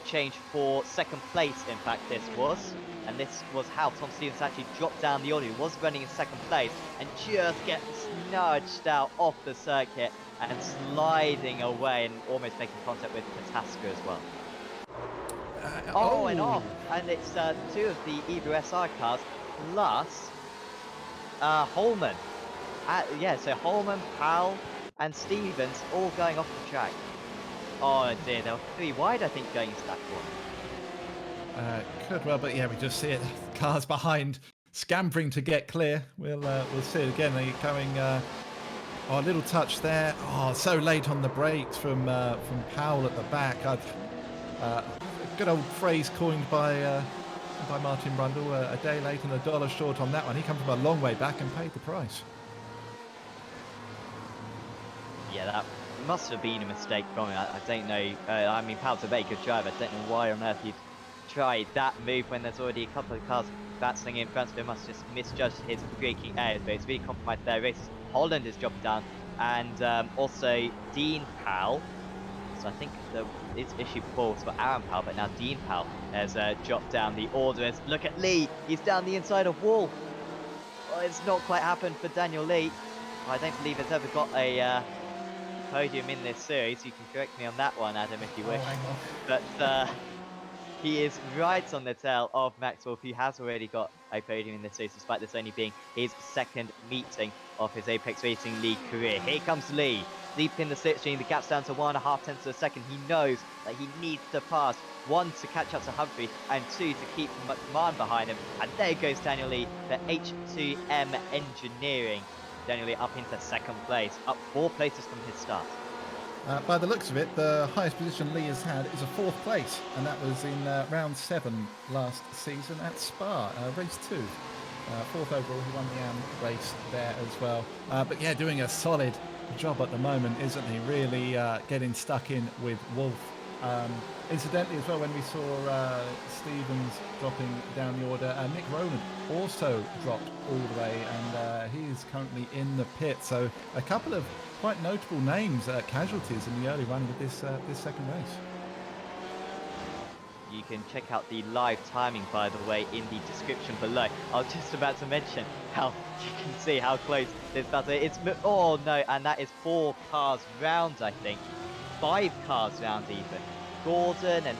A: change for 2nd place. In fact, this was, and this was how Tom Stevens actually dropped down the order. He was running in 2nd place and just gets nudged out off the circuit and sliding away and almost making contact with Pataska as well. And off, and it's 2 of the Evo SR cars plus Holman. So Holman, Powell, and Stevens all going off the track. Oh dear, there were 3 wide, I think, going into that corner.
B: Could well, but yeah, we just see it. Cars behind, scampering to get clear. We'll see it again. They're coming. A little touch there. Oh, so late on the brakes from Powell at the back. Good old phrase coined by Martin Brundle, a day late and $1 short on that one. He come from a long way back and paid the price.
A: Yeah, that must have been a mistake from him. I don't know. I mean, Powell's a very good driver. I don't know why on earth he'd tried that move when there's already a couple of cars battling in front of him. Must just misjudged his braking areas, but it's really compromised their races. Holland is dropping down, and also Dean Powell. So I think its issue before was for Aaron Powell, but now Dean Powell has dropped down the order. Look at Lee, he's down the inside of Wall. Well, it's not quite happened for Daniel Lee. I don't believe it's ever got a podium in this series. You can correct me on that one, Adam, if you wish. But he is right on the tail of Max Wolf, who has already got a podium in this series, despite this only being his 2nd meeting of his Apex Racing League career. Here comes Lee. Deep in the slipstream, the gap's down to 1.5 tenths of a second. He knows that he needs to pass, 1 to catch up to Humphrey, and 2 to keep McMahon behind him. And there goes Daniel Lee for H2M Engineering. Daniel Lee up into 2nd place, up 4 places from his start.
B: By the looks of it, the highest position Lee has had is a 4th place, and that was in round 7 last season at Spa, race 2. 4th overall, he won the AM race there as well. But yeah, doing a solid job at the moment, isn't he? Really getting stuck in with Wolf. Incidentally as well, when we saw Stevens dropping down the order, Nick Rowland also dropped all the way, and he is currently in the pit. So a couple of quite notable names, casualties in the early running of this 2nd race.
A: You can check out the live timing, by the way, in the description below. I was just about to mention how you can see how close this battle is. Oh no, and that is 4 cars round, I think. 5 cars round even. Gordon and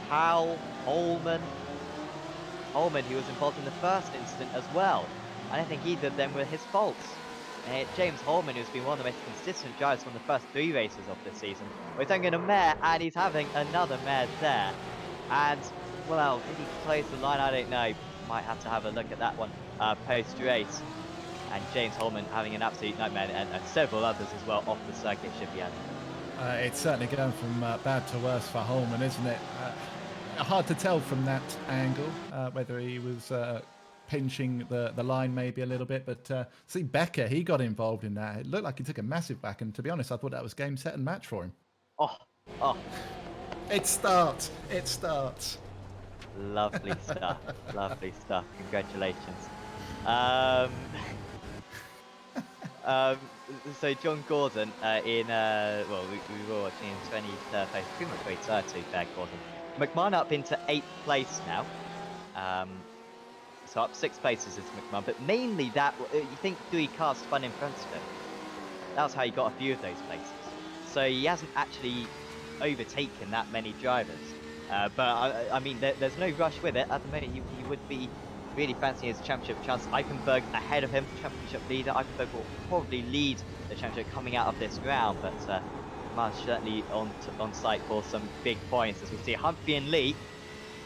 A: Powell, Holman, who was involved in the first incident as well. I don't think either of them were his faults. James Holman, who's been one of the most consistent drivers from the first 3 races of this season, was having a mare, and he's having another mare there. And, well, did he close the line? I don't know. Might have to have a look at that one post-race. And James Holman having an absolute nightmare, and several others as well off the circuit should be added.
B: It's certainly going from bad to worse for Holman, isn't it? hard to tell from that angle whether he was pinching the line maybe a little bit, but see Becker, he got involved in that. It looked like he took a massive whack, and to be honest, I thought that was game, set, and match for him.
A: Oh, oh,
B: It starts. It starts.
A: lovely stuff. Lovely stuff. Congratulations. Um, um, so John Gordon well, we were watching in 23rd place, pretty much very third to fair, Gordon. McMahon up into 8th place now. So up 6 places is McMahon, but mainly that, you think Dewey Carr spun in front of him. That was how he got a few of those places. So he hasn't actually overtaken that many drivers. But I mean, there's no rush with it. At the moment, he would be really fancying his championship chance. Eichenberg ahead of him, championship leader. Eichenberg will probably lead the championship coming out of this round, but McMahon's certainly on site for some big points, as we see Humphrey and Lee.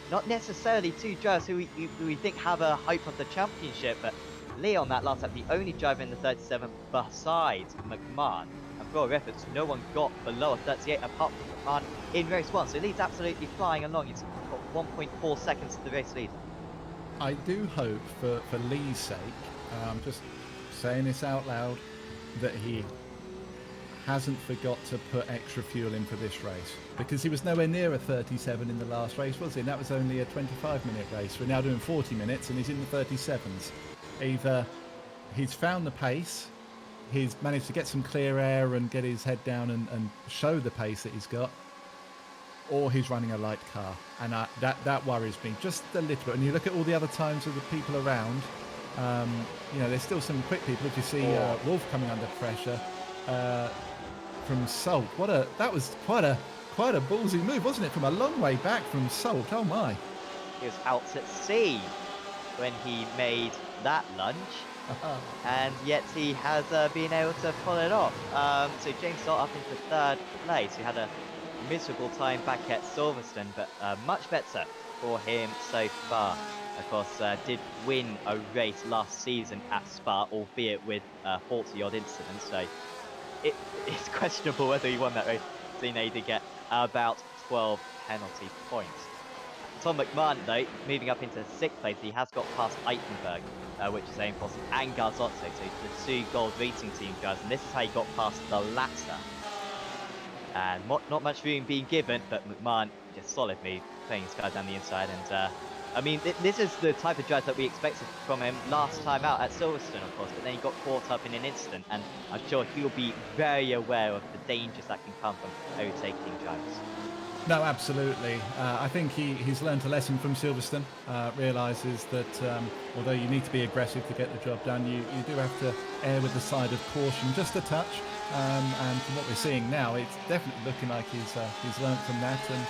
A: Not necessarily two drivers who we think have a hope of the championship, but Lee on that last lap, the only driver in the 37 besides McMahon. And for our reference, no one got below a 38 apart from McMahon in race 1. So Lee's absolutely flying along. He's got 1.4 seconds to the race lead.
B: I do hope for Lee's sake, just saying this out loud, that he hasn't forgot to put extra fuel in for this race, because he was nowhere near a 37 in the last race, was he? And that was only a 25-minute race. We're now doing 40 minutes and he's in the 37s. Either he's found the pace, he's managed to get some clear air and get his head down and show the pace that he's got, or he's running a light car, and that worries me just a little bit. And you look at all the other times of the people around, there's still some quick people. If you see Wolf coming under pressure from Salt, that was quite a ballsy move, wasn't it? From a long way back from Salt. Oh my!
A: He was out at sea when he made that lunge, and yet he has been able to pull it off. So James Salt up into 3rd place. He had a miserable time back at Silverstone, but much better for him so far. Of course, did win a race last season at Spa, albeit with 40-odd incidents, so it's questionable whether he won that race. So he did get about 12 penalty points. Tom McMahon, though, moving up into 6th place, he has got past Eichenberg, which is very important, and Garzotto, so the 2 Gold Racing Team drivers, and this is how he got past the latter. And not much room being given, but McMahon just solid move, playing his guy down the inside. And I mean, this is the type of drive that we expected from him last time out at Silverstone, of course, but then he got caught up in an incident, and I'm sure he'll be very aware of the dangers that can come from overtaking drivers.
B: No, absolutely. I think he's learned a lesson from Silverstone, realises that although you need to be aggressive to get the job done, you do have to err with the side of caution just a touch. And from what we're seeing now, it's definitely looking like he's learned from that, and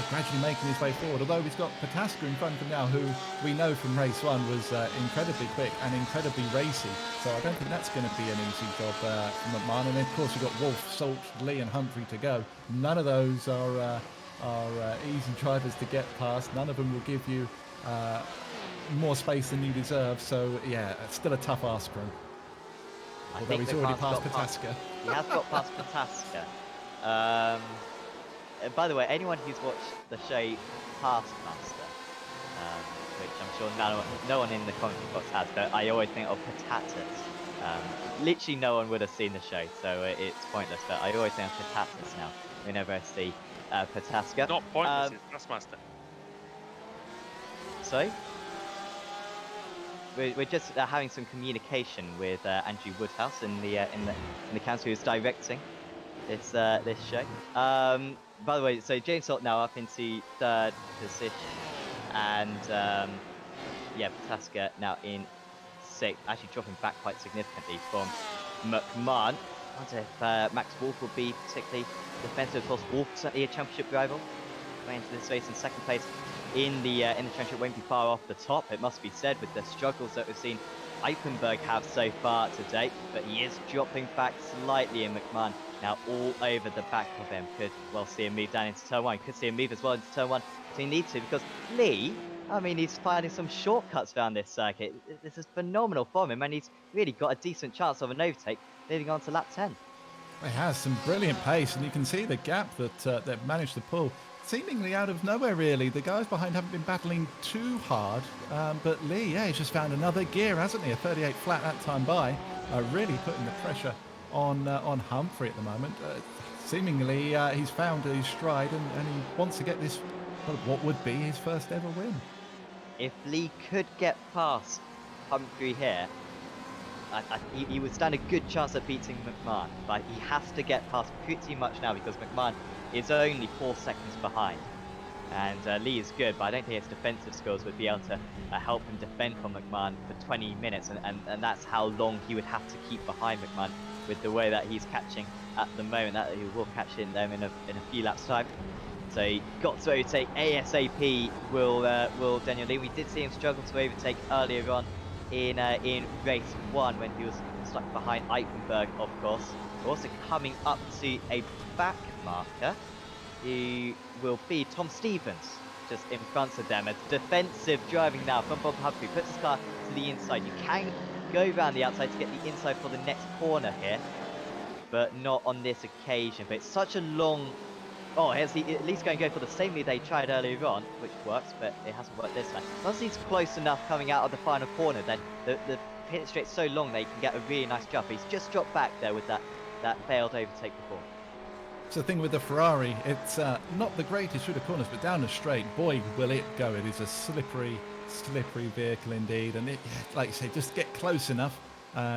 B: gradually making his way forward. Although he's got Pataska in front of him now, who we know from race 1 was incredibly quick and incredibly racy. So I don't think that's going to be an easy job for McMahon. And then of course you've got Wolf, Salt, Lee and Humphrey to go. None of those are easy drivers to get past. None of them will give you more space than you deserve. So yeah, it's still a tough ask for him. Although he's already passed Pataska.
A: He has got past Pataska. By the way, anyone who's watched the show Taskmaster, which I'm sure no one in the commentary box has, but I always think of Patatas. Literally no one would have seen the show, so it's pointless, but I always think of Patatas now whenever I see Pataska.
C: Not pointless, it's Taskmaster.
A: Sorry? We're just having some communication with Andrew Woodhouse in the council who's directing this show. By the way, so James Salt now up into 3rd position, and Pataska now in 6th, actually dropping back quite significantly from McMahon. I wonder if Max Wolf will be particularly defensive. Of course, Wolf certainly a championship rival. Going into this race in 2nd place in the championship, won't be far off the top. It must be said, with the struggles that we've seen Eichenberg have so far to date, but he is dropping back slightly, in McMahon now all over the back of him. Could well see him move down into turn 1. Could see him move as well into turn 1 if he needs to, because Lee, I mean, he's finding some shortcuts around this circuit. This is phenomenal for him, and he's really got a decent chance of an overtake moving on to lap 10.
B: He has some brilliant pace, and you can see the gap that they've managed to pull seemingly out of nowhere, really. The guys behind haven't been battling too hard, but Lee, yeah, he's just found another gear, hasn't he? A 38 flat that time by, really putting the pressure on Humphrey at the moment. Seemingly, he's found his stride, and he wants to get this, well, what would be his first ever win.
A: If Lee could get past Humphrey here, he would stand a good chance at beating McMahon, but he has to get past pretty much now because McMahon is only 4 seconds behind. And Lee is good, but I don't think his defensive skills would be able to help him defend from McMahon for 20 minutes, and that's how long he would have to keep behind McMahon with the way that he's catching at the moment. That he will catch in them in a few laps time. So he got to overtake ASAP. Will Daniel Lee? We did see him struggle to overtake earlier on in race 1 when he was stuck behind Eichenberg, of course. Also coming up to a back marker, who will be Tom Stevens, just in front of them. A defensive driving now from Bob Humphrey, puts his car to the inside. You can go around the outside to get the inside for the next corner here, but not on this occasion. But it's such a long... Oh, here's he at least going to go for the same lead they tried earlier on, which works, but it hasn't worked this time. Once he's close enough coming out of the final corner, then the pit straight's so long that he can get a really nice jump. He's just dropped back there with that failed overtake before.
B: So the thing with the Ferrari, it's not the greatest through the corners, but down the straight, boy, will it go. It is a slippery vehicle indeed. And it, like you say, just get close enough.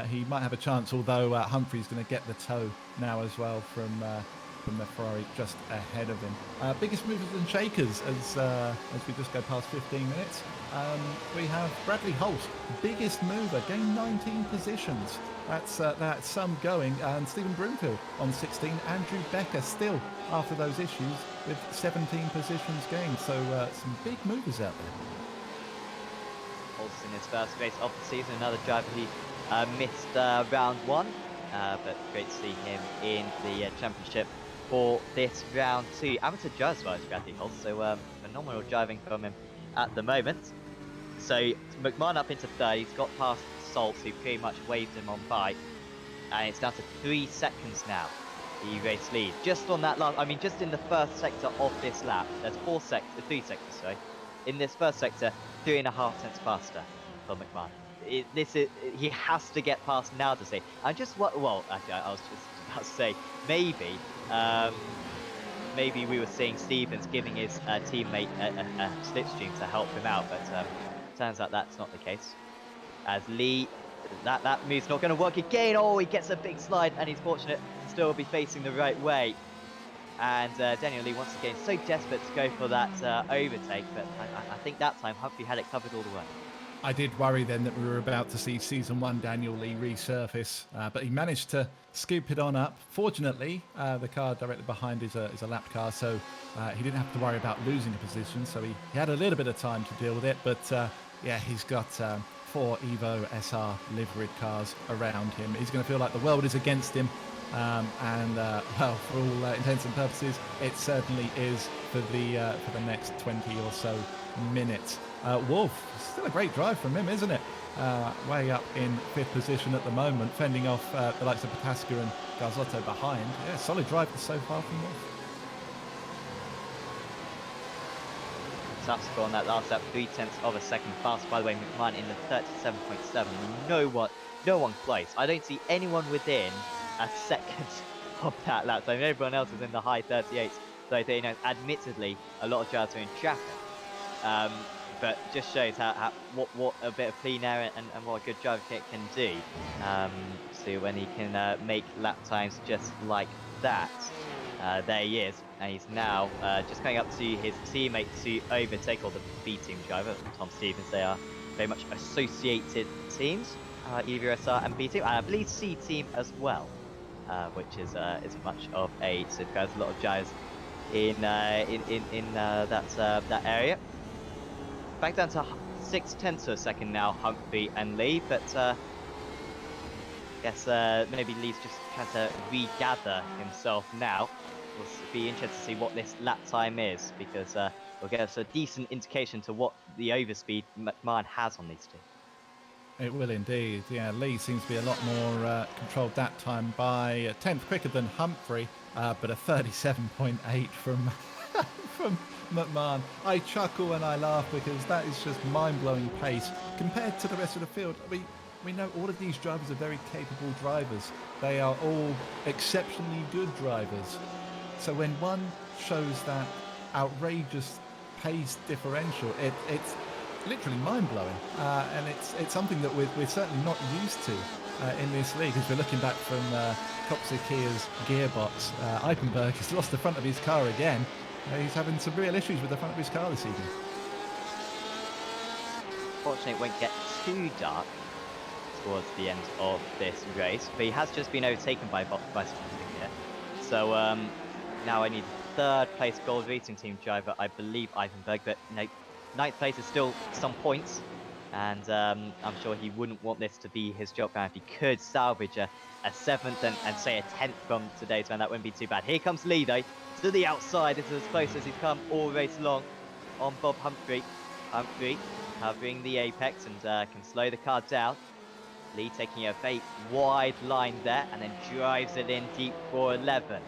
B: He might have a chance, although Humphrey's going to get the tow now as well from the Ferrari just ahead of him. Biggest movers and shakers as we just go past 15 minutes. We have Bradley Holt, biggest mover, gained 19 positions. That's some going. And Stephen Broomfield on 16. Andrew Becker still, after those issues, with 17 positions gained. So some big movers out there.
A: Holt's in his first race of the season, another driver who missed round 1, but great to see him in the championship for this round 2. Amateur driver as well as Bradley Holt, so phenomenal driving from him at the moment. So McMahon up into third. He's got past Salt, who pretty much waved him on by, and it's down to 3 seconds now. The race lead just on that last. I mean, just in the first sector of this lap, there's 3 sectors. Sorry, in this first sector, 3.5 tenths faster for McMahon. He has to get past now to say. And just what? Well, actually, I was just about to say maybe we were seeing Stevens giving his teammate a slipstream to help him out, but turns out that's not the case. As Lee, that move's not going to work again. Oh, he gets a big slide, and he's fortunate to still be facing the right way. And Daniel Lee once again so desperate to go for that overtake, but I think that time Humphrey had it covered all the way.
B: I did worry then that we were about to see Season 1 Daniel Lee resurface, but he managed to scoop it on up. Fortunately, the car directly behind is a lap car, so he didn't have to worry about losing a position, so he had a little bit of time to deal with it, but yeah, he's got 4 Evo SR liveried cars around him. He's going to feel like the world is against him, and well, for all intents and purposes, it certainly is for the next 20 or so minutes. Wolf, still a great drive from him, isn't it? Way up in 5th position at the moment, fending off the likes of Pataska and Garzotto behind. Yeah, solid drive so far from Wolf.
A: Tough score on that last lap, 0.3 of a second fast. By the way, McMahon in the 37.7. No one close. I don't see anyone within a second of that lap. So everyone else is in the high 38s. So they know, admittedly, a lot of drivers are in traffic. But just shows what a bit of clean air and what a good driver can do. So when he can make lap times just like that. There he is, and he's now just coming up to his teammate to overtake, or the B team driver, Tom Stevens. They are very much associated teams, Evo SR and B team, and I believe C team as well, which is much of a surprise. A lot of drivers in that area. Back down to 0.6 of a second now, Humphrey and Lee, but guess maybe Lee's just trying to regather himself now. We'll be interested to see what this lap time is, because we'll get us a decent indication to what the overspeed McMahon has on these two.
B: It will indeed. Yeah, Lee seems to be a lot more controlled that time by a 10th quicker than Humphrey, but a 37.8 from from McMahon. I chuckle and I laugh because that is just mind-blowing pace compared to the rest of the field. We know all of these drivers are very capable drivers. They are all exceptionally good drivers. So when one shows that outrageous pace differential, it's literally mind-blowing, and it's something that we're certainly not used to in this league. As we're looking back from Kopsekia's gearbox, Eichenberg has lost the front of his car again. He's having some real issues with the front of his car this evening.
A: Fortunately, it won't get too dark towards the end of this race, but he has just been overtaken by Kopsekia. So now I need third place gold racing team driver, I believe Eichenberg, but ninth place is still some points, and I'm sure he wouldn't want this to be his job. If he could salvage a seventh and say a 10th from today's round, that wouldn't be too bad. Here comes Lee though, to the outside. This is as close as he's come all race long on Bob Humphrey. Humphrey covering the apex and can slow the car down. Lee taking a very wide line there and then drives it in deep for 11.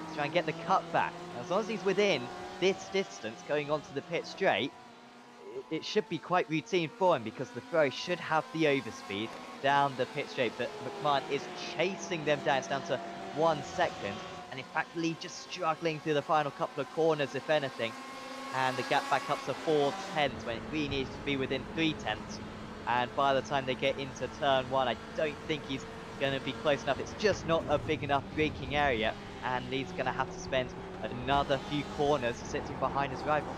A: Let's try and get the cut back. As long as he's within this distance going onto the pit straight, it should be quite routine for him because the throw should have the overspeed down the pit straight. But McMahon is chasing them down. It's down to 1 second. And in fact, Lee just struggling through the final couple of corners, if anything. And the gap back up to 4/10 when it really needs to be within 3/10. And by the time they get into turn 1, I don't think he's going to be close enough. It's just not a big enough braking area. And Lee's going to have to spend another few corners sitting behind his rival.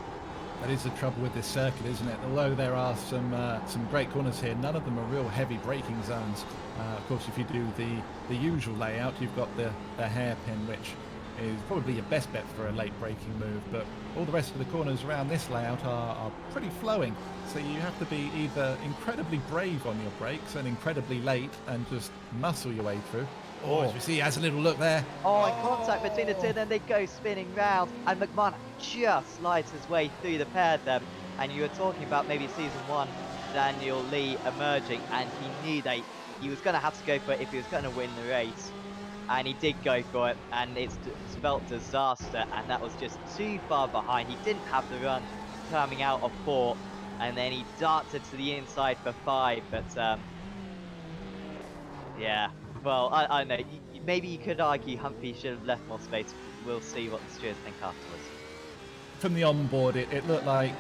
B: That is the trouble with this circuit, isn't it? Although there are some great corners here, none of them are real heavy braking zones. Of course, if you do the usual layout, you've got the hairpin, which is probably your best bet for a late braking move, but all the rest of the corners around this layout are pretty flowing. So you have to be either incredibly brave on your brakes and incredibly late and just muscle your way through. Oh, as we see, he has a little look there.
A: Oh, contact between the two, then they go spinning round, and McMahon just slides his way through the pair of them. And you were talking about maybe season 1, Daniel Lee emerging, and he knew that he was going to have to go for it if he was going to win the race. And he did go for it, and it's spelt disaster, and that was just too far behind. He didn't have the run coming out of 4, and then he darted to the inside for 5, but yeah. Well, I don't know. Maybe you could argue Humphrey should have left more space. We'll see what the stewards think afterwards.
B: From the onboard, it looked like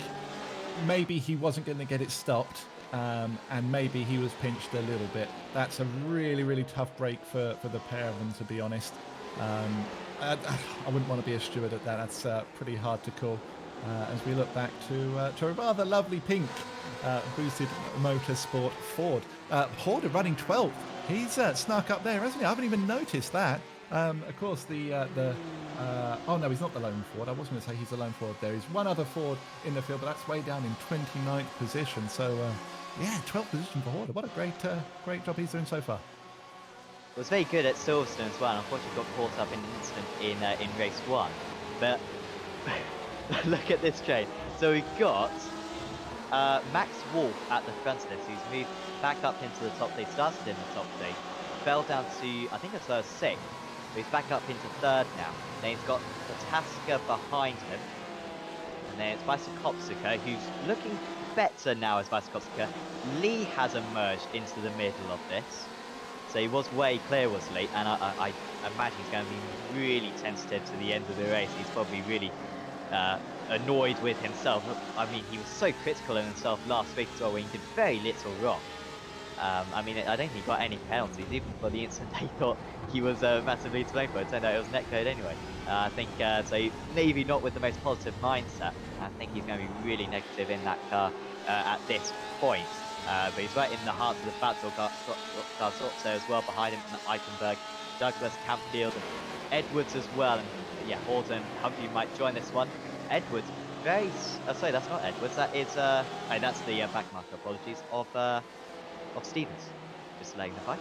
B: maybe he wasn't going to get it stopped, and maybe he was pinched a little bit. That's a really, really tough break for the pair of them, to be honest. I wouldn't want to be a steward at that. That's pretty hard to call. As we look back to a rather lovely pink boosted motorsport Ford. Horder running 12th. He's snuck up there, hasn't he? I haven't even noticed that. Of course, oh no, he's not the lone Ford. I was going to say he's the lone Ford. There is one other Ford in the field, but that's way down in 29th position. So, yeah, 12th position for Horder. What a great job he's doing so far.
A: It was very good at Silverstone as well. Unfortunately, got caught up in an incident in race 1. But look at this train. So we've got Max Wolf at the front of this, who's moved back up into the top 3, started in the top 3, fell down to, I think it's 6th, but he's back up into 3rd now. Then he's got Tasker behind him, and then it's Kopsekia, who's looking better now as Kopsekia. Lee has emerged into the middle of this, so he was way clear, was Lee, and I imagine he's going to be really tentative to the end of the race. He's probably really annoyed with himself. I mean, he was so critical of himself last week as well, when he did very little wrong. I mean, I don't think he got any penalties, even for the incident they thought he was massively to blame for. It turned out it was netcode anyway. I think, so maybe not with the most positive mindset. I think he's going to be really negative in that car at this point. But he's right in the heart of the battle. Garzotto as well behind him, Eichenberg, Douglas, Campfield, and Edwards as well. And yeah, Horton, Humphrey might join this one. Edwards, sorry, that's not Edwards. That is, that's the back marker. Apologies of Stevens. Just letting the fight.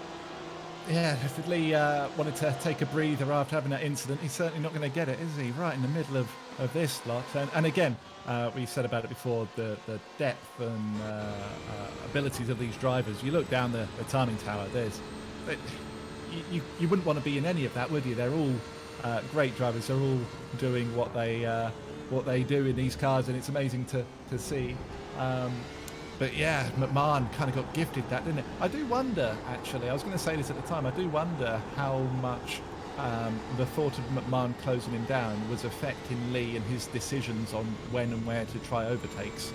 B: Yeah, if Lee wanted to take a breather after having that incident, he's certainly not going to get it, is he? Right in the middle of this lot. And again, we said about it before, the depth and abilities of these drivers. You look down the timing tower, you wouldn't want to be in any of that, would you? They're all great drivers. They're all doing what they what they do in these cars, and it's amazing to see. But yeah, McMahon kind of got gifted that, didn't it? I do wonder, actually, I was going to say this at the time, I do wonder how much the thought of McMahon closing him down was affecting Lee and his decisions on when and where to try overtakes.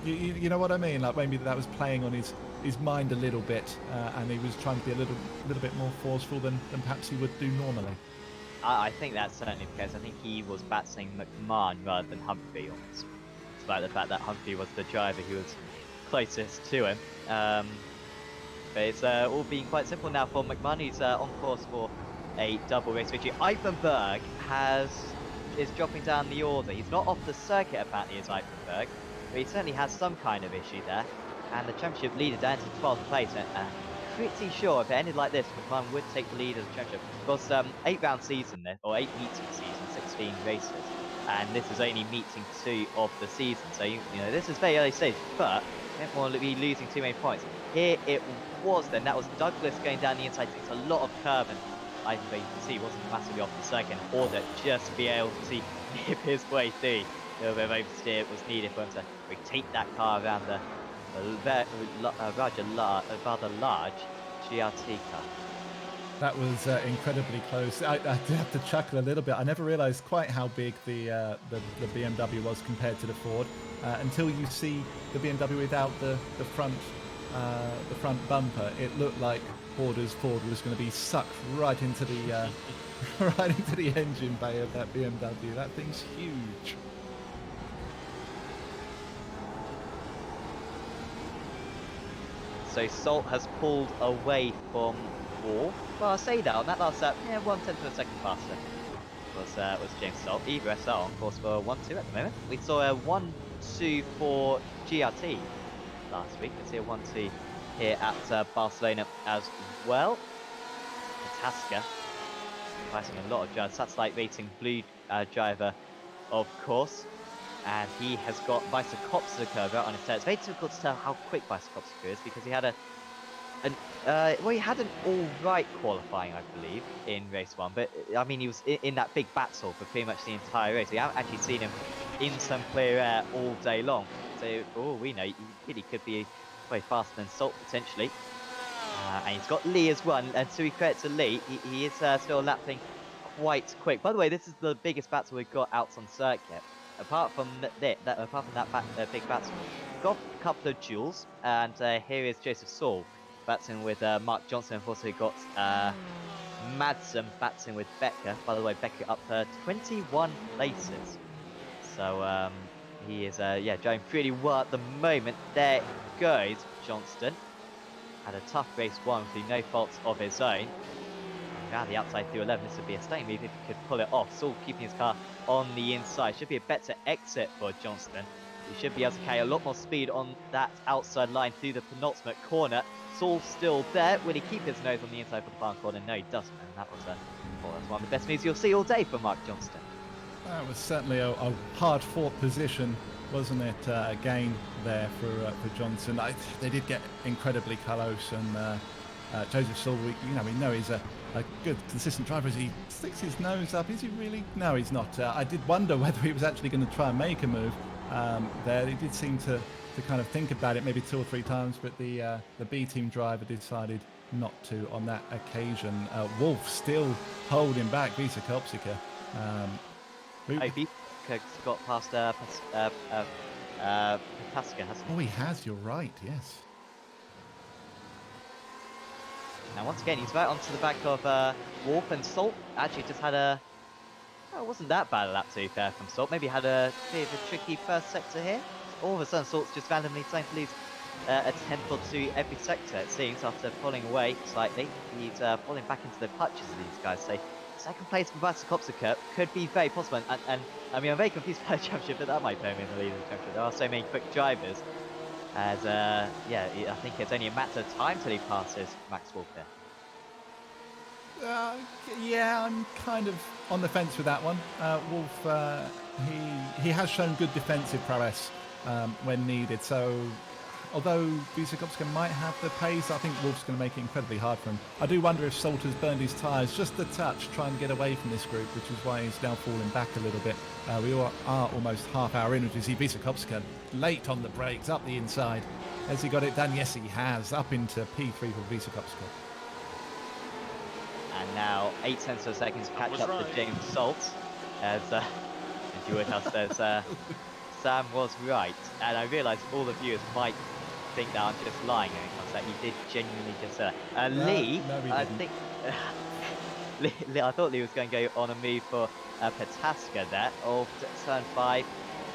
B: You know what I mean? Like maybe that was playing on his mind a little bit, and he was trying to be a little bit more forceful than perhaps he would do normally.
A: I think that's certainly the case. I think he was battling McMahon rather than Humphrey, almost, despite the fact that Humphrey was the driver who was closest to him. But it's all been quite simple now for McMahon. He's on course for a double race victory. Eifenberg is dropping down the order. He's not off the circuit, apparently, is Eifenberg, but he certainly has some kind of issue there. And the championship leader down to 12th place. Pretty sure if it ended like this, McMahon would take the lead of the championship. Because 8-round season, or 8-meeting season, 16 races, and this is only meeting 2 of the season. So you know this is very early stage, but you don't want to be losing too many points. Here it was then. That was Douglas going down the inside. It's a lot of curve, and I think you can see he wasn't massively off the circuit in order just to be able to nip his way through. A little bit of oversteer was needed for him to rotate that car around the rather large GRT car.
B: That was incredibly close. I did have to chuckle a little bit. I never realised quite how big the BMW was compared to the Ford until you see the BMW without the front bumper. It looked like Ford was going to be sucked right into the right into the engine bay of that BMW. That thing's huge.
A: So Salt has pulled away from Wolf. Well, I say that on that last lap, 1/10 of a second faster was James Salt. Either SR on course for 1-2 at the moment. We saw a 1-2 for GRT last week. Let's see a 1-2 here at Barcelona as well. Tasca fighting a lot of drivers. Satellite Racing Blue driver, of course. And he has got Vysokopsika on his tail. It's very difficult to tell how quick Vysokopsika is because he had he had an all-right qualifying, I believe, in race 1. But I mean, he was in that big battle for pretty much the entire race. We haven't actually seen him in some clear air all day long. So, we know he really could be way faster than Salt potentially. And he's got Lee as well. And to be credit to Lee, he is still lapping quite quick. By the way, this is the biggest battle we've got out on circuit. Apart from that big battle, we've got a couple of duels, and here is Joseph Saul battling with Mark Johnson. We've also got Madsen battling with Becker. By the way, Becker up 21 places. So he is doing pretty well at the moment. There goes Johnston. Had a tough race 1 through no faults of his own. Around the outside through 11, this would be a staying move if he could pull it off. Saul keeping his car on the inside. Should be a better exit for Johnston. He should be able to carry a lot more speed on that outside line through the penultimate corner. Saul still there. Will he keep his nose on the inside for the final corner? No, he doesn't. And that was that's one of the best moves you'll see all day from Mark Johnston.
B: That was certainly a hard-fought position, wasn't it? Again there for Johnson. They did get incredibly close, and Joseph Saul, we know he's a good, consistent driver. As he sticks his nose up, is he really? No, he's not. I did wonder whether he was actually going to try and make a move there. He did seem to kind of think about it maybe 2 or 3 times, but the B team driver decided not to on that occasion. Wolf still holding back Vysokopsika.
A: Vysokopsika's got past Tasca, hasn't he?
B: Oh, he has. You're right. Yes.
A: Now, once again, he's right onto the back of Wolf, and Salt actually just had it wasn't that bad a lap, to be fair, from Salt. Maybe had a bit of a tricky first sector here. All of a sudden, Salt's just randomly starting to lose a 10th or 2 every sector, it seems, after pulling away slightly. He's falling back into the clutches of these guys. So, second place for Vysokopsika could be very possible. And I mean, I'm very confused by the championship, but that might put him in the lead of the championship. There are so many quick drivers. As, I think it's only a matter of time till he passes Max Wolf here.
B: Yeah, I'm kind of on the fence with that one. Wolf, he has shown good defensive prowess when needed, so although Vysocopska might have the pace, I think Wolf's going to make it incredibly hard for him. I do wonder if Salter's burned his tyres just a touch trying to get away from this group, which is why he's now falling back a little bit. We are almost half hour in, which you see Vysocopska late on the brakes, up the inside. Has he got it done? Yes, he has, up into P3 for Vysocopska.
A: And now 8/10 of a second to catch up to James Salt, as Woodhouse says, Sam was right. And I realise all the viewers might think that I'm just lying when it comes to that. He did genuinely just say that. Lee,
B: no, he
A: I
B: didn't.
A: think... I thought Lee was going to go on a move for Pataska there, or turn 5.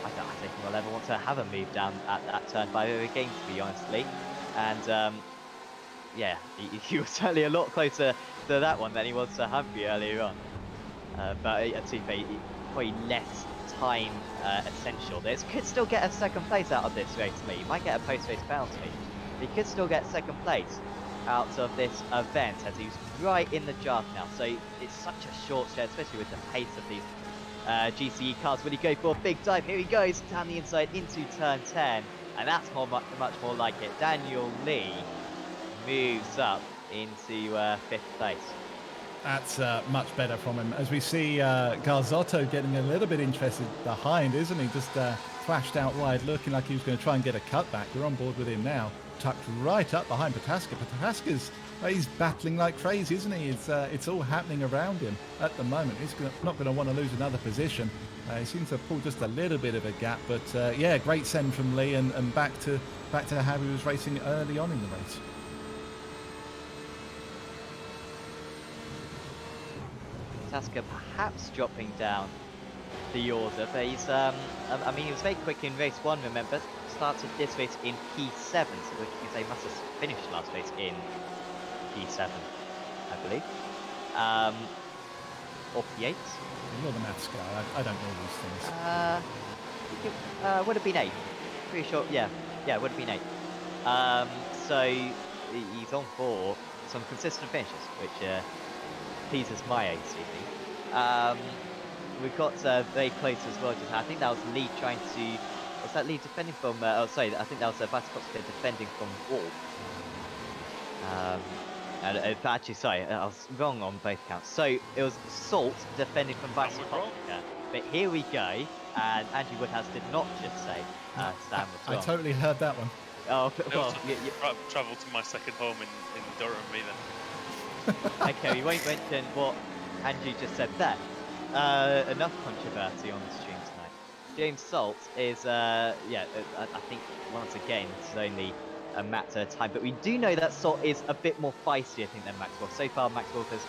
A: I don't think he'll ever want to have a move down at that turn 5 again, to be honest, Lee. And yeah, he was certainly a lot closer to that one than he was to Humphrey earlier on. But to be fair, probably less time essential. This could still get a second place out of this race, Lee. He might get a post-race penalty. He could still get second place out of this event, as he's right in the draft now. So it's such a short stretch, especially with the pace of these GCE cars. Will he go for a big dive? Here he goes down the inside into turn 10, and that's much more like it. Daniel Lee moves up into 5th place.
B: That's much better from him. As we see Garzotto getting a little bit interested behind, isn't he? Just flashed out wide, looking like he was going to try and get a cutback. We're on board with him now. Tucked right up behind Pataska. Pataska's, he's battling like crazy, isn't he? It's all happening around him at the moment. He's not going to want to lose another position. He seems to pull just a little bit of a gap. But yeah, great send from Lee, and back to how he was racing early on in the race.
A: Pataska perhaps dropping down the order, but he's, I mean, he was very quick in race 1, remember? Started this race in P7, so which means they must have finished last race in P7, I believe. Or P8?
B: You're the maths guy, I don't know these things.
A: Would have been 8. Pretty sure, yeah, would have been 8. So he's on for some consistent finishes, which pleases my ACV. We've got very close as well. Just I think that was Lee trying to. Was that Lee defending from? Oh, sorry. I think that was Vysocopska defending from Wall. And actually, sorry, I was wrong on both counts. So it was Salt defending from Vysocopska. But here we go, and Andrew Woodhouse did not just say Sam was wrong.
B: I totally heard that one.
A: Oh, well,
C: Travel to my second home in Durham, even.
A: Okay, we won't mention what Andrew just said there. Enough controversy on the stream tonight. James Salt is, I think once again it's only a matter of time, but we do know that Salt is a bit more feisty, I think, than Maxwell. So far, Maxwell has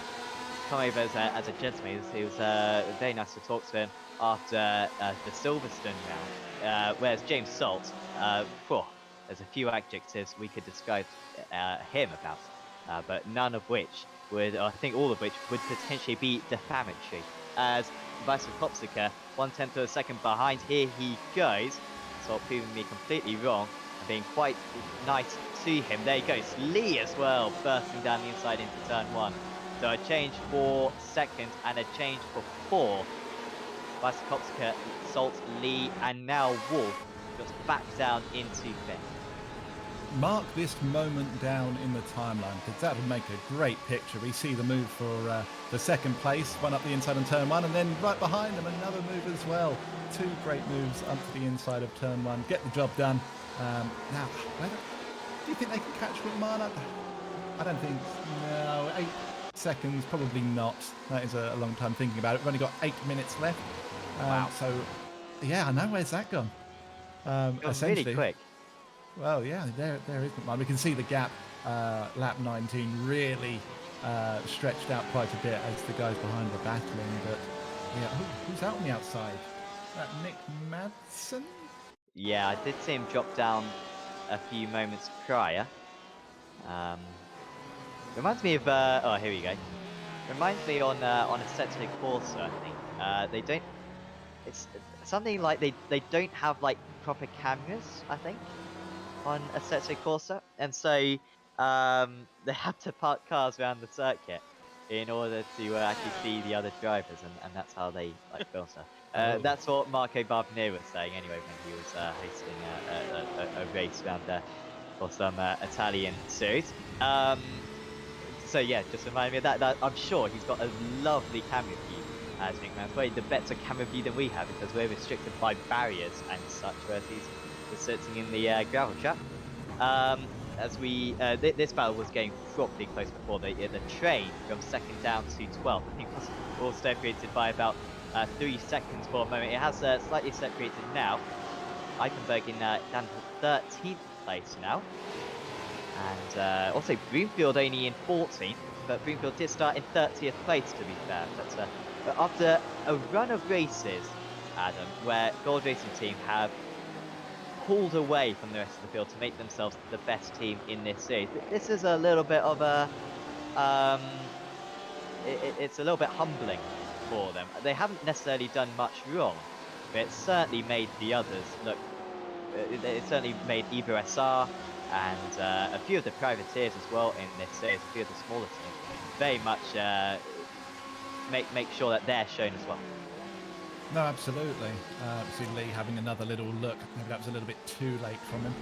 A: come over as a gentleman. He was very nice to talk to him after the Silverstone round, whereas James Salt, there's a few adjectives we could describe him about, but none of which would, I think all of which would potentially be defamatory. As Vysocopska 1/10 of a second behind, here he goes. Salt proving me completely wrong and being quite nice to him. There he goes, Lee as well, bursting down the inside into turn 1. So a change for 2nd and a change for 4th. Vysocopska, Salt, Lee, and now Wolf just back down into 5th.
B: Mark this moment down in the timeline, because that would make a great picture. We see the move for the 2nd place, one up the inside on turn 1, and then right behind them another move as well. 2 great moves up to the inside of turn 1. Get the job done. Now, do you think they can catch McMahon up? I don't think. No, 8 seconds, probably not. That is a long time thinking about it. We've only got 8 minutes left.
A: Wow.
B: So, yeah, I know. Where's that gone?
A: It was really quick.
B: Well, yeah, there is McMahon. We can see the gap, lap 19, really stretched out quite a bit as the guys behind were battling. But yeah, who's out on the outside? Nick Madsen?
A: Yeah, I did see him drop down a few moments prior. Reminds me of oh, here we go. Reminds me on Assetto Corsa, I think. They don't. It's something like they don't have like proper cameras, I think, on Assetto Corsa, and so they have to park cars around the circuit in order to actually see the other drivers, and that's how they like film stuff. That's what Marco Barbier was saying anyway when he was hosting a race around or some Italian series. So yeah, just remind me of that. I'm sure he's got a lovely camera view. I think that's probably the better camera view than we have because we're restricted by barriers and such, whereas he's just sitting in the gravel trap. As we this battle was getting properly close before the train from second down to 12th. I think was all separated by about 3 seconds for a moment. It has slightly separated now. Eichenberg down to 13th place now. And also Broomfield only in 14th, but Broomfield did start in 30th place to be fair. But after a run of races, Adam, where Gold Racing Team have pulled away from the rest of the field to make themselves the best team in this series, this is a little bit of a it's a little bit humbling for them. They haven't necessarily done much wrong, but it certainly made the others look. It certainly made Evo SR and a few of the privateers as well in this series, a few of the smaller teams, very much make sure that they're shown as well.
B: No, absolutely. See Lee having another little look. Maybe that was a little bit too late from him.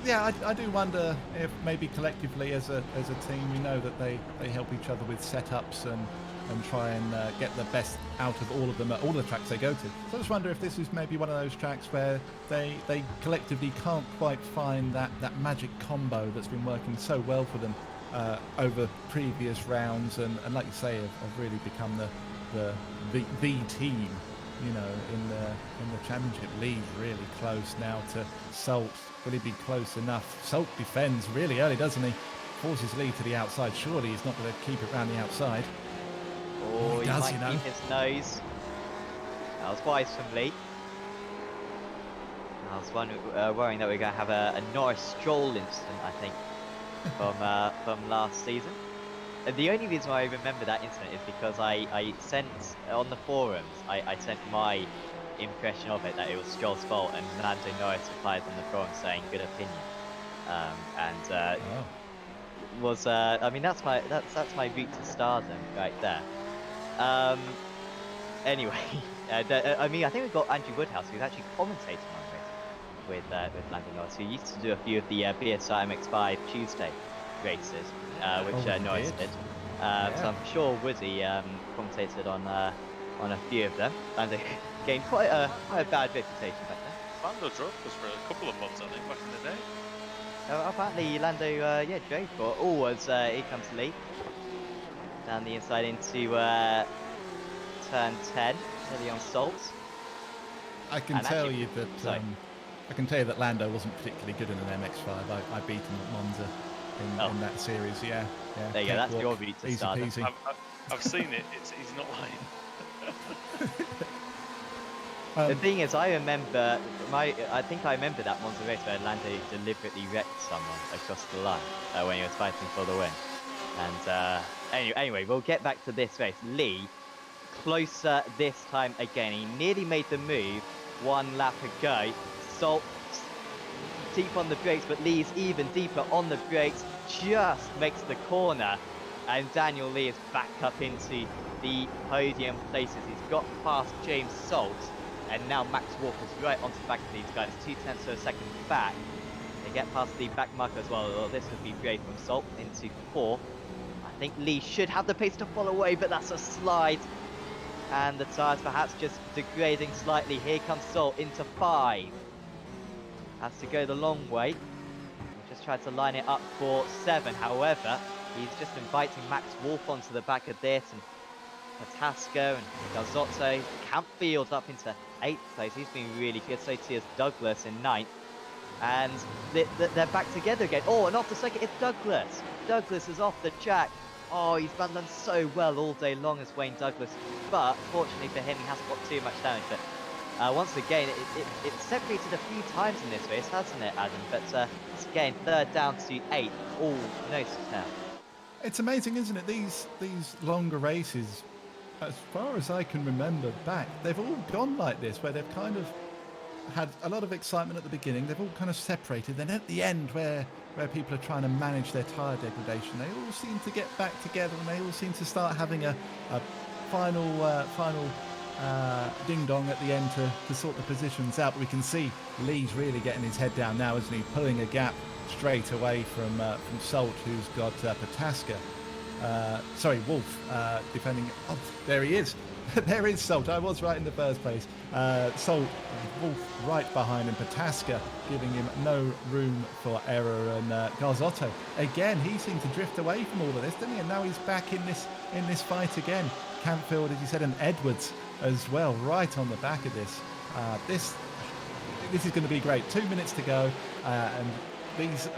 B: Yeah, I do wonder if maybe collectively as a team, we know that they help each other with setups and try and get the best out of all of them at all the tracks they go to. So I just wonder if this is maybe one of those tracks where they collectively can't quite find that magic combo that's been working so well for them over previous rounds and like you say, have really become the team, you know, in the championship. Lee's really close now to Salt. Will he be close enough? Salt defends really early, doesn't he? Forces Lee to the outside. Surely he's not going to keep it around the outside.
A: Oh, he might keep his nose. That was wise from Lee. I was worrying that we're going to have a Norris Stroll incident, I think, from last season. The only reason why I remember that incident is because I sent on the forums, I sent my impression of it that it was Stroll's fault, and Lando Norris replied on the forum saying good opinion. Was I mean that's my route to stardom right there. Anyway, I mean I think we've got Andrew Woodhouse who's actually commentating on this with Lando Norris, who used to do a few of the BSR MX-5 Tuesday races, which Norris did. Yeah. So I'm sure Woody commentated on a few of them, and they gained quite a bad reputation back then.
C: Lando drove us for a couple of months, I think, back in the day.
A: Apparently Lando, drove for. Here comes Lee down the inside into turn 10, nearly on Salt.
B: I can tell you that Lando wasn't particularly good in an MX-5. I beat him at Monza in that series. Yeah.
A: There you go. That's your beat to start.
C: I've seen it. He's not lying.
A: The thing is, I remember I think I remember that Monza race where Lando deliberately wrecked someone across the line when he was fighting for the win. And anyway, we'll get back to this race. Lee, closer this time again. He nearly made the move. One lap ago. Salt deep on the brakes, but Lee's even deeper on the brakes. Just makes the corner, and Daniel Lee is back up into the podium places. He's got past James Salt, and now Max Walker's right onto the back of these guys, 0.2 of a second back. They get past the back marker as well. This would be great from Salt into 4. I think Lee should have the pace to follow away, but that's a slide. And the tyres perhaps just degrading slightly. Here comes Salt into 5. Has to go the long way. Just tried to line it up for 7. However, he's just inviting Max Wolf onto the back of this, and Patasco and Garzotto. Campfield up into 8th place. He's been really good. So too is Douglas in 9th. And they're back together again. Oh, and off the second, it's Douglas. Douglas is off the track. Oh, he's done so well all day long as Wayne Douglas. But fortunately for him, he hasn't got too much damage. But once again, it's separated a few times in this race, hasn't it, Adam? But it's again 3rd down to 8th. All nose to tail.
B: It's amazing, isn't it? These longer races, as far as I can remember back, they've all gone like this, where they've kind of had a lot of excitement at the beginning. They've all kind of separated. Then at the end, where people are trying to manage their tyre degradation, they all seem to get back together, and they all seem to start having a final ding-dong at the end to sort the positions out. But we can see Lee's really getting his head down now, isn't he? Pulling a gap straight away from Salt, who's got Pataska. Sorry, Wolf defending. Oh, there he is. There is Salt. I was right in the first place. Salt, Wolf right behind him. Pataska giving him no room for error. And Garzotto, again, he seemed to drift away from all of this, didn't he? And now he's back in this fight again. Campfield, as you said, and Edwards as well, right on the back of this. This is going to be great. 2 minutes to go, and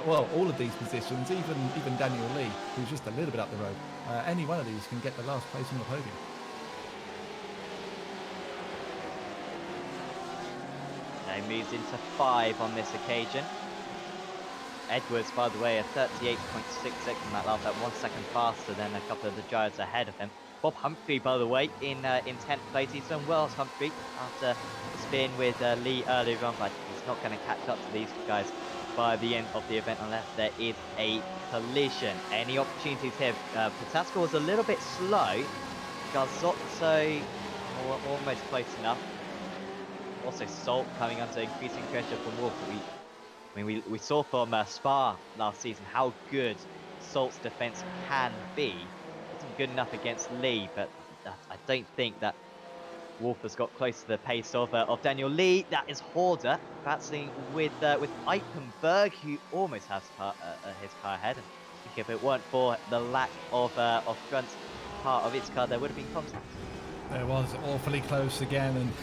B: all of these positions, even Daniel Lee, who's just a little bit up the road, any one of these can get the last place on the podium.
A: Now he moves into 5 on this occasion. Edwards, by the way, a 38.66 on that lap, 1 second faster than a couple of the drivers ahead of him. Bob Humphrey, by the way, in 10th place. He's done well as Humphrey after the spin with Lee earlier on, but he's not going to catch up to these guys by the end of the event unless there is a collision. Any opportunities here? Pataska was a little bit slow. Garzotto almost close enough. Also Salt coming under increasing pressure from Wolf. We saw from Spa last season how good Salt's defense can be. Wasn't good enough against Lee, but I don't think that Wolf has got close to the pace of Daniel Lee. That is Horder battling with Eichenberg, who almost has his car ahead. And I think if it weren't for the lack of front part of its car, there would have been contact.
B: There was awfully close again, and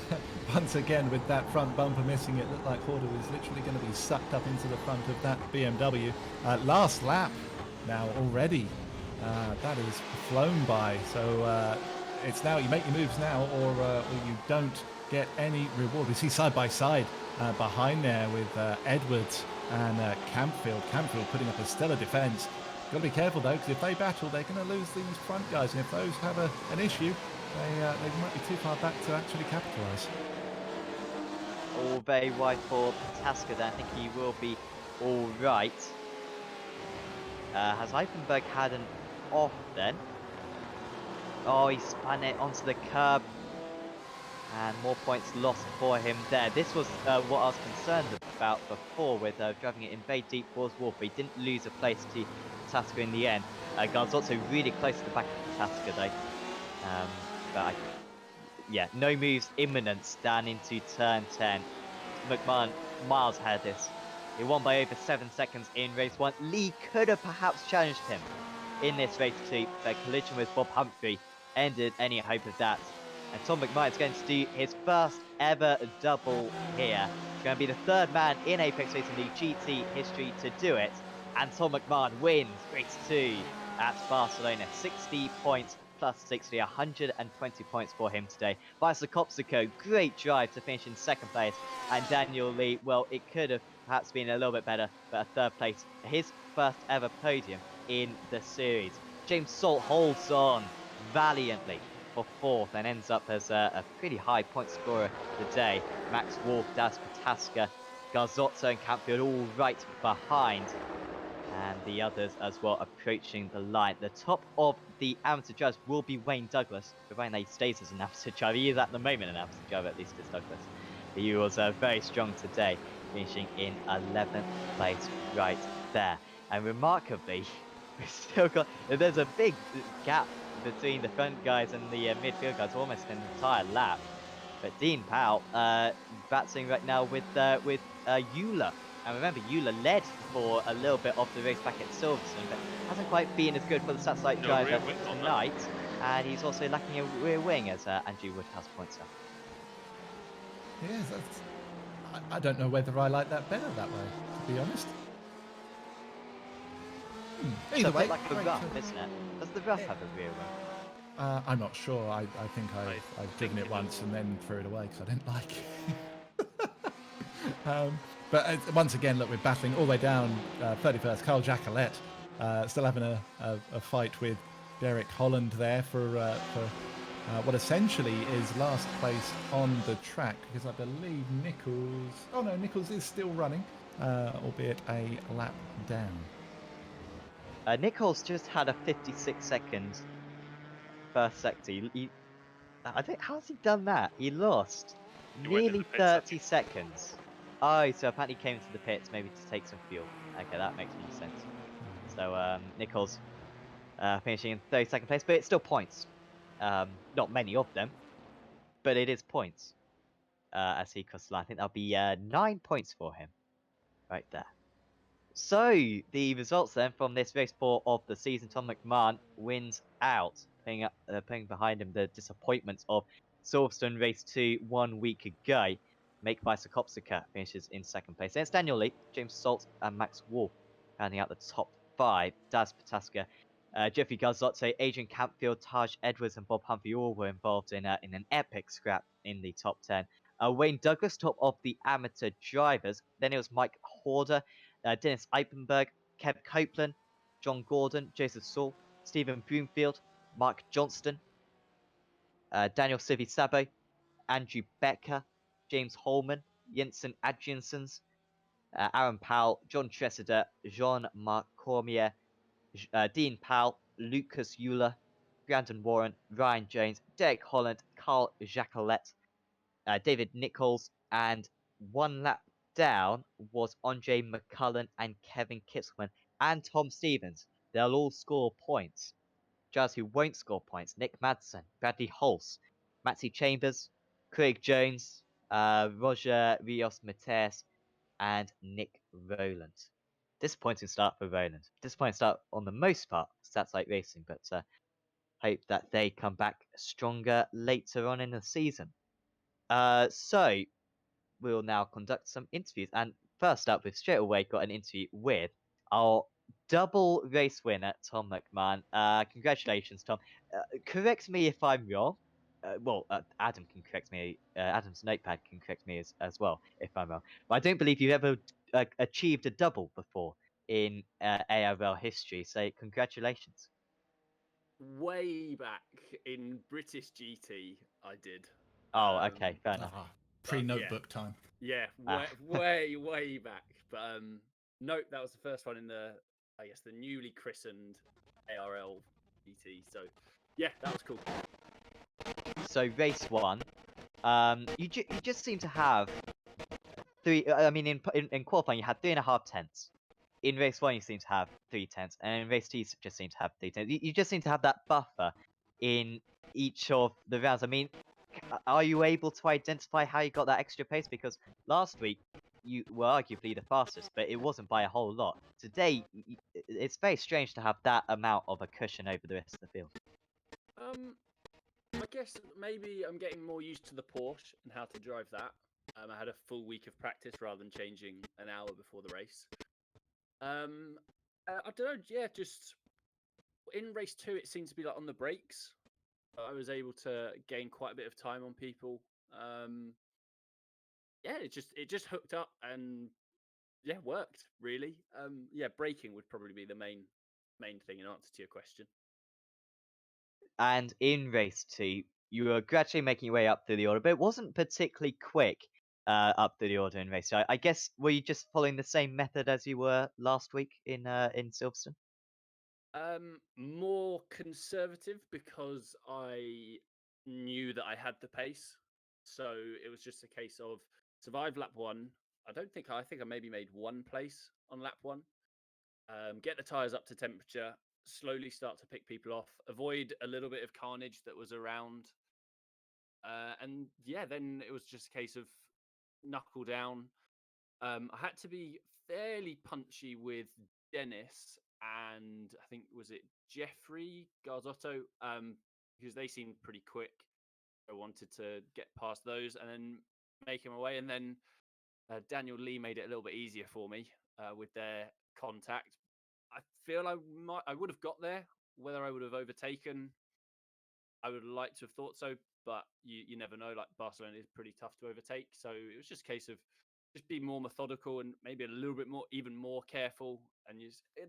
B: once again with that front bumper missing, it looked like Horder was literally going to be sucked up into the front of that BMW. Last lap now already. That is flown by. So it's now you make your moves now, or you don't get any reward. We see side by side behind there with Edwards and Campfield. Campfield putting up a stellar defence. Got to be careful though, because if they battle, they're going to lose these front guys, and if those have an issue, they might be too far back to actually capitalise.
A: All very wide for Pataska there. I think he will be all right. Has Eichenberg had an off then? Oh, he spun it onto the curb. And more points lost for him there. This was what I was concerned about before with driving it in very deep towards Wolf. He didn't lose a place to Pataska in the end. Garzotto really close to the back of Pataska though. But yeah, no moves imminent down into turn 10. McMahon miles ahead of this. He won by over 7 seconds in race 1. Lee could have perhaps challenged him in this race 2. The collision with Bob Humphrey ended any hope of that. And Tom McMahon is going to do his first ever double here. He's going to be the 3rd man in Apex Racing League GT history to do it. And Tom McMahon wins race 2 at Barcelona. 60 points plus 60, 120 points for him today. Vaisa Kopsiko, great drive to finish in 2nd place. And Daniel Lee, well, it could have perhaps been a little bit better, but a 3rd place, his first ever podium in the series. James Salt holds on valiantly for 4th and ends up as a pretty high point scorer today. Max Wolf, Das Pataska, Garzotto and Campfield all right behind. And the others as well approaching the line. The top of the amateur drivers will be Wayne Douglas, providing that he stays as an amateur driver. He is at the moment an amateur driver, at least it's Douglas. He was very strong today, finishing in 11th place right there. And remarkably, we've still got, there's a big gap between the front guys and the midfield guys, almost an entire lap. But Dean Powell battling right now with Euler. And remember, Euler led for a little bit of the race back at Silverstone, but hasn't quite been as good for the satellite driver tonight. And he's also lacking a rear wing, as Andrew Woodhouse points out.
B: Yes, I don't know whether I like that better that way, to be honest. Either way,
A: like a rough, isn't it? Does the rough have a rear wing?
B: I'm not sure. I think I've driven it once and then threw it away because I didn't like it. But once again, look, we're battling all the way down 31st. Carl Jacquelet still having a fight with Derek Holland there for what essentially is last place on the track, because I believe Nichols... Oh no, Nichols is still running, albeit a lap down.
A: Nichols just had a 56-second first sector. I think, how's he done that? He lost nearly 30 seconds Oh, so apparently he came into the pits maybe to take some fuel. Okay, that makes more sense. So Nichols finishing in 32nd place, but it's still points. Not many of them, but it is points. As he crosses the line, I think that'll be 9 points for him, right there. So the results then from this race 4 of the season: Tom McMahon wins out, putting behind him the disappointments of Silverstone race 2 1 week ago. Make Kopsika finishes in 2nd place. Then it's Daniel Lee, James Salt, and Max Wolf rounding out the top 5. Daz Pataska, Jeffrey Garzotto, Adrian Campfield, Taj Edwards, and Bob Humphrey all were involved in an epic scrap in the top 10. Wayne Douglas, top of the amateur drivers. Then it was Mike Horder, Dennis Eipenberg, Kev Copeland, John Gordon, Joseph Saul, Stephen Broomfield, Mark Johnston, Daniel Sabo, Andrew Becker, James Holman, Jensen Adjansons, Aaron Powell, John Tressida, Jean-Marc Cormier, Dean Powell, Lucas Euler, Brandon Warren, Ryan Jones, Derek Holland, Carl Jacquelet, David Nichols, and one lap down was Andre McCullen and Kevin Kitzelman and Tom Stevens. They'll all score points. Drivers who won't score points: Nick Madsen, Bradley Hulse, Maxi Chambers, Craig Jones, Roger Rios Mateus, and Nick Rowland. Disappointing start for Rowland. Disappointing start on the most part, stats like racing, but hope that they come back stronger later on in the season. So we'll now conduct some interviews. And first up, we've straight away got an interview with our double race winner, Tom McMahon. Congratulations, Tom. Correct me if I'm wrong. Adam can correct me. Adam's notepad can correct me as well if I'm wrong. But I don't believe you've ever achieved a double before in ARL history. So congratulations.
D: Way back in British GT, I did.
A: Oh, okay, fair enough.
B: Pre-notebook time.
D: Yeah,
A: Ah.
D: way back. But nope, that was the first one in the, I guess, the newly christened ARL GT. So yeah, that was cool.
A: So race 1, you just seem to have three. I mean, in qualifying, you had 3.5 tenths. In race 1, you seem to have 3 tenths, and in race 2, you just seem to have 3 tenths. You just seem to have that buffer in each of the rounds. I mean, are you able to identify how you got that extra pace? Because last week you were arguably the fastest, but it wasn't by a whole lot. Today, it's very strange to have that amount of a cushion over the rest of the field.
D: I guess maybe I'm getting more used to the Porsche and how to drive that. I had a full week of practice rather than changing an hour before the race. I don't know. Yeah, just in race 2, it seemed to be like on the brakes. I was able to gain quite a bit of time on people. Yeah, it just hooked up and yeah, worked really. Yeah, braking would probably be the main thing in answer to your question.
A: And in race 2, you were gradually making your way up through the order, but it wasn't particularly quick up through the order in race 2. I guess, were you just following the same method as you were last week in Silverstone?
D: More conservative because I knew that I had the pace, so it was just a case of survive lap 1. I think I maybe made 1 place on lap 1. Get the tires up to temperature, slowly start to pick people off, avoid a little bit of carnage that was around, and yeah, then it was just a case of knuckle down. I had to be fairly punchy with Dennis and I think was it Jeffrey Garzotto, because they seemed pretty quick. I wanted to get past those and then make him away, and then Daniel Lee made it a little bit easier for me with their contact. I feel I would have got there. Whether I would have overtaken, I would like to have thought so, but you never know. Like Barcelona is pretty tough to overtake, so it was just a case of just be more methodical and maybe a little bit more, even more careful. And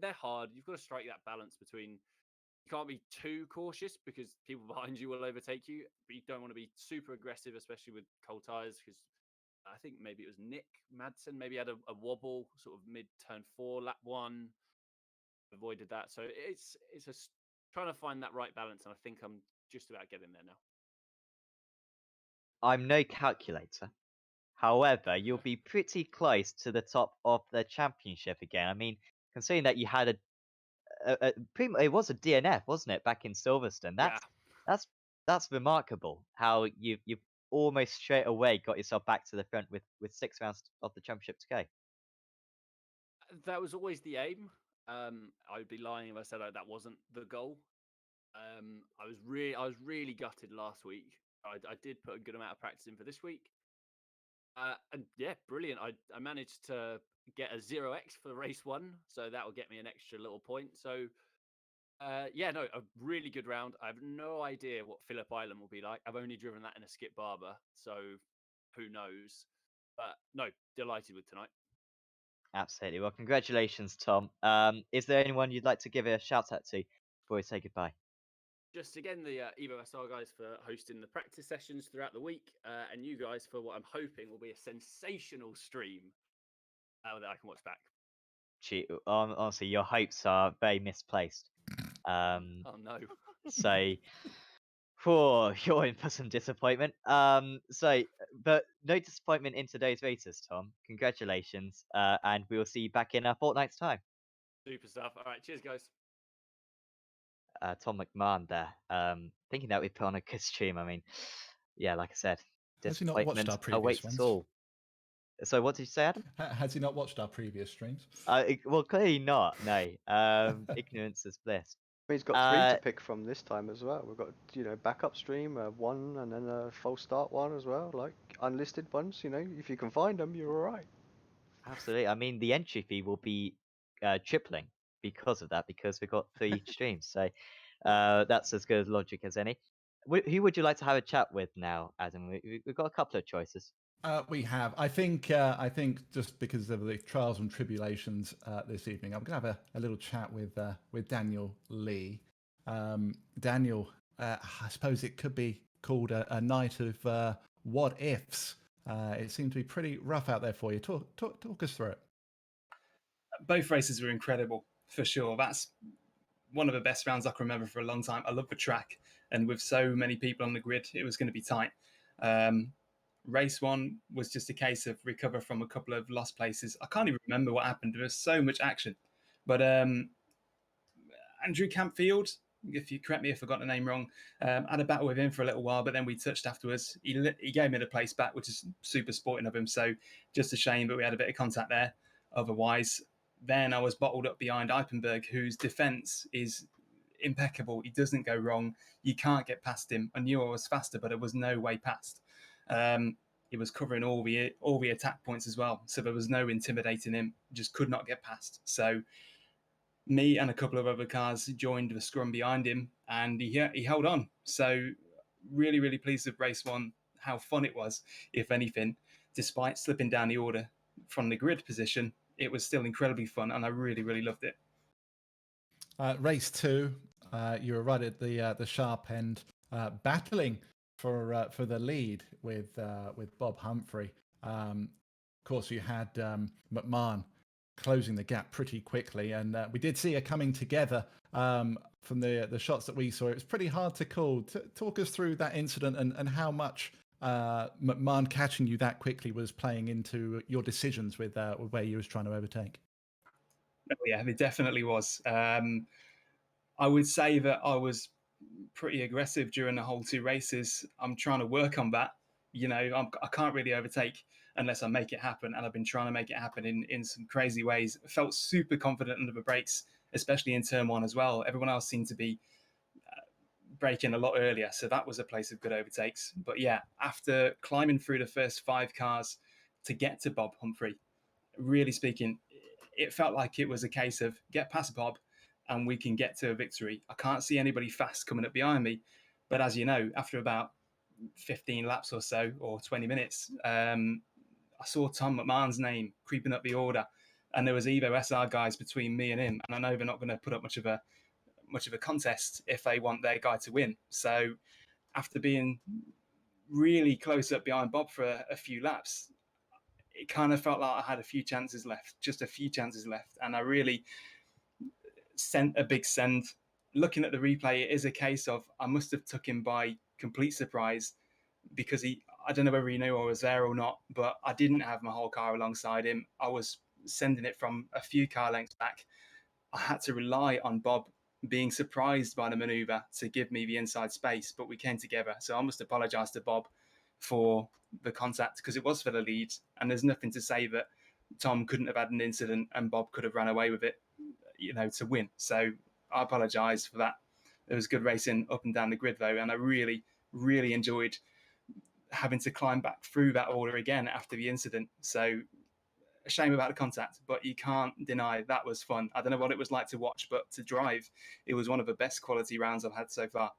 D: they're hard. You've got to strike that balance between you can't be too cautious because people behind you will overtake you, but you don't want to be super aggressive, especially with cold tires. Because I think maybe it was Nick Madsen, maybe had a wobble sort of mid turn 4, lap 1, avoided that. So it's trying to find that right balance, and I think I'm just about getting there now.
A: I'm no calculator. However, you'll be pretty close to the top of the championship again. I mean, considering that you had it was a DNF, wasn't it, back in Silverstone?
D: Yeah,
A: That's remarkable. How you've almost straight away got yourself back to the front with 6 rounds of the championship to go.
D: that was always the aim. I would be lying if I said that wasn't the goal. I was really gutted last week. I did put a good amount of practice in for this week. And yeah, brilliant. I managed to get a 0x for race 1, so that will get me an extra little point. So yeah, no, a really good round. I have no idea what Phillip Island will be like. I've only driven that in a Skip Barber, so who knows? But no, delighted with tonight.
A: Absolutely. Well, congratulations, Tom. Is there anyone you'd like to give a shout out to before we say goodbye?
D: Just again, the Evo SR guys for hosting the practice sessions throughout the week, and you guys for what I'm hoping will be a sensational stream that I can watch back.
A: Honestly, your hopes are very misplaced. Um,
D: Oh no.
A: so, you're in for some disappointment. But no disappointment in today's races, Tom. Congratulations, and we will see you back in a fortnight's time.
D: Super stuff. All right, cheers, guys.
A: Tom McMahon there. Thinking that we put on a good stream. I mean, yeah, like I said,
B: Has he not watched
A: disappointment
B: our previous
A: awaits us
B: ones?
A: all. So, what did you say, Adam?
B: Has he not watched our previous streams?
A: Well, clearly not. No. Ignorance is bliss.
E: He's got 3 to pick from this time as well. We've got, backup stream, 1, and then a false start 1 as well, like unlisted ones. If you can find them, you're all right.
A: Absolutely. I mean, the entry fee will be tripling because of that, because we've got 3 streams. So that's as good logic as any. Who would you like to have a chat with now, Adam? We've got a couple of choices.
B: We have. I think just because of the trials and tribulations this evening, I'm going to have a little chat with Daniel Lee. Daniel, I suppose it could be called a night of what ifs. It seemed to be pretty rough out there for you. Talk us through it.
F: Both races were incredible, for sure. That's one of the best rounds I can remember for a long time. I love the track, and with so many people on the grid, it was going to be tight. Race 1 was just a case of recover from a couple of lost places. I can't even remember what happened. There was so much action. But Andrew Campfield, if you correct me if I got the name wrong, had a battle with him for a little while, but then we touched afterwards. He gave me the place back, which is super sporting of him. So just a shame, but we had a bit of contact there. Otherwise, then I was bottled up behind Eipenberg, whose defence is impeccable. He doesn't go wrong. You can't get past him. I knew I was faster, but there was no way past. He was covering all the attack points as well, so there was no intimidating him. Just could not get past. So me and a couple of other cars joined the scrum behind him, and he held on. So really, really pleased with race 1. How fun it was, if anything, despite slipping down the order from the grid position. It was still incredibly fun, and I really, really loved it.
B: Race 2, you were right at the sharp end, battling for the lead with Bob Humphrey. Of course, you had McMahon closing the gap pretty quickly, and we did see her coming together from the shots that we saw. It was pretty hard to call. Talk us through that incident and how much McMahon catching you that quickly was playing into your decisions with where you was trying to overtake.
F: Oh, yeah, it definitely was. I would say that I was pretty aggressive during the whole 2 races. I'm trying to work on that. I can't really overtake unless I make it happen, and I've been trying to make it happen in some crazy ways. I felt super confident under the brakes, especially in turn 1 as well. Everyone else seemed to be braking a lot earlier, so that was a place of good overtakes. But yeah, after climbing through the first 5 cars to get to Bob Humphrey, really speaking, it felt like it was a case of get past Bob and we can get to a victory. I can't see anybody fast coming up behind me, but as you know, after about 15 laps or so, or 20 minutes, I saw Tom McMahon's name creeping up the order, and there was Evo SR guys between me and him, and I know they're not going to put up much of a contest if they want their guy to win. So after being really close up behind Bob for a few laps, it kind of felt like I had a few chances left, just a few chances left, and I really sent a big send. Looking at the replay, it is a case of I must have took him by complete surprise, because I don't know whether he knew I was there or not, but I didn't have my whole car alongside him. I was sending it from a few car lengths back. I had to rely on Bob being surprised by the maneuver to give me the inside space, but we came together. So I must apologise to Bob for the contact because it was for the lead, and there's nothing to say that Tom couldn't have had an incident and Bob could have run away with it, to win. So I apologise for that. It was good racing up and down the grid though, and I really, really enjoyed having to climb back through that order again after the incident. So a shame about the contact, but you can't deny that was fun. I don't know what it was like to watch, but to drive, it was one of the best quality rounds I've had so far.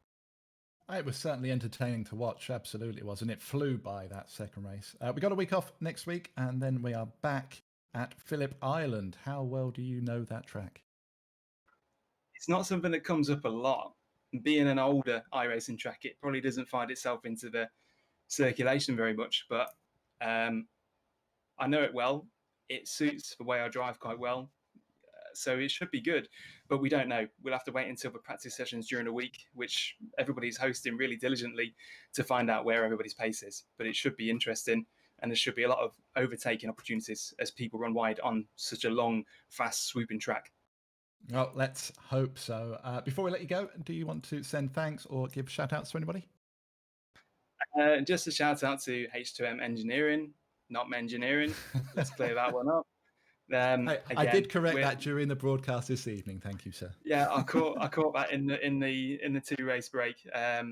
B: It was certainly entertaining to watch, absolutely was, and it flew by that second race. We got a week off next week, and then we are back at Phillip Island. How well do you know that track?
F: It's not something that comes up a lot. Being an older iRacing track, it probably doesn't find itself into the circulation very much, but I know it well. It suits the way I drive quite well. So it should be good, but we don't know. We'll have to wait until the practice sessions during the week, which everybody's hosting really diligently to find out where everybody's pace is. But it should be interesting, and there should be a lot of overtaking opportunities as people run wide on such a long, fast, swooping track.
B: Well, let's hope so. Before we let you go, do you want to send thanks or give shout outs to anybody?
F: Just a shout out to H2M Engineering, not Engineering. Let's clear that one up.
B: I did correct that during the broadcast this evening. Thank you, sir.
F: Yeah, I caught that in the 2 race break. I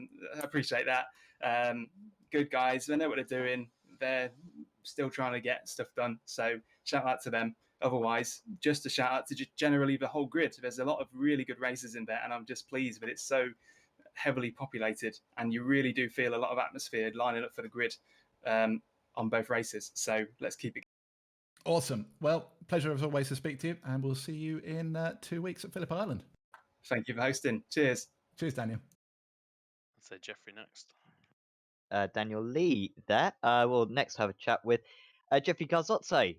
F: appreciate that. Good guys, they know what they're doing. They're still trying to get stuff done. So shout out to them. Otherwise, just a shout out to generally the whole grid. There's a lot of really good races in there, and I'm just pleased that it's so heavily populated, and you really do feel a lot of atmosphere lining up for the grid on both races. So let's keep it.
B: Awesome. Well, pleasure as always to speak to you, and we'll see you in 2 weeks at Phillip Island.
F: Thank you for hosting. Cheers.
B: Cheers, Daniel.
C: I'd say Jeffrey next.
A: Daniel Lee there. We'll next have a chat with Jeffrey Garzotto,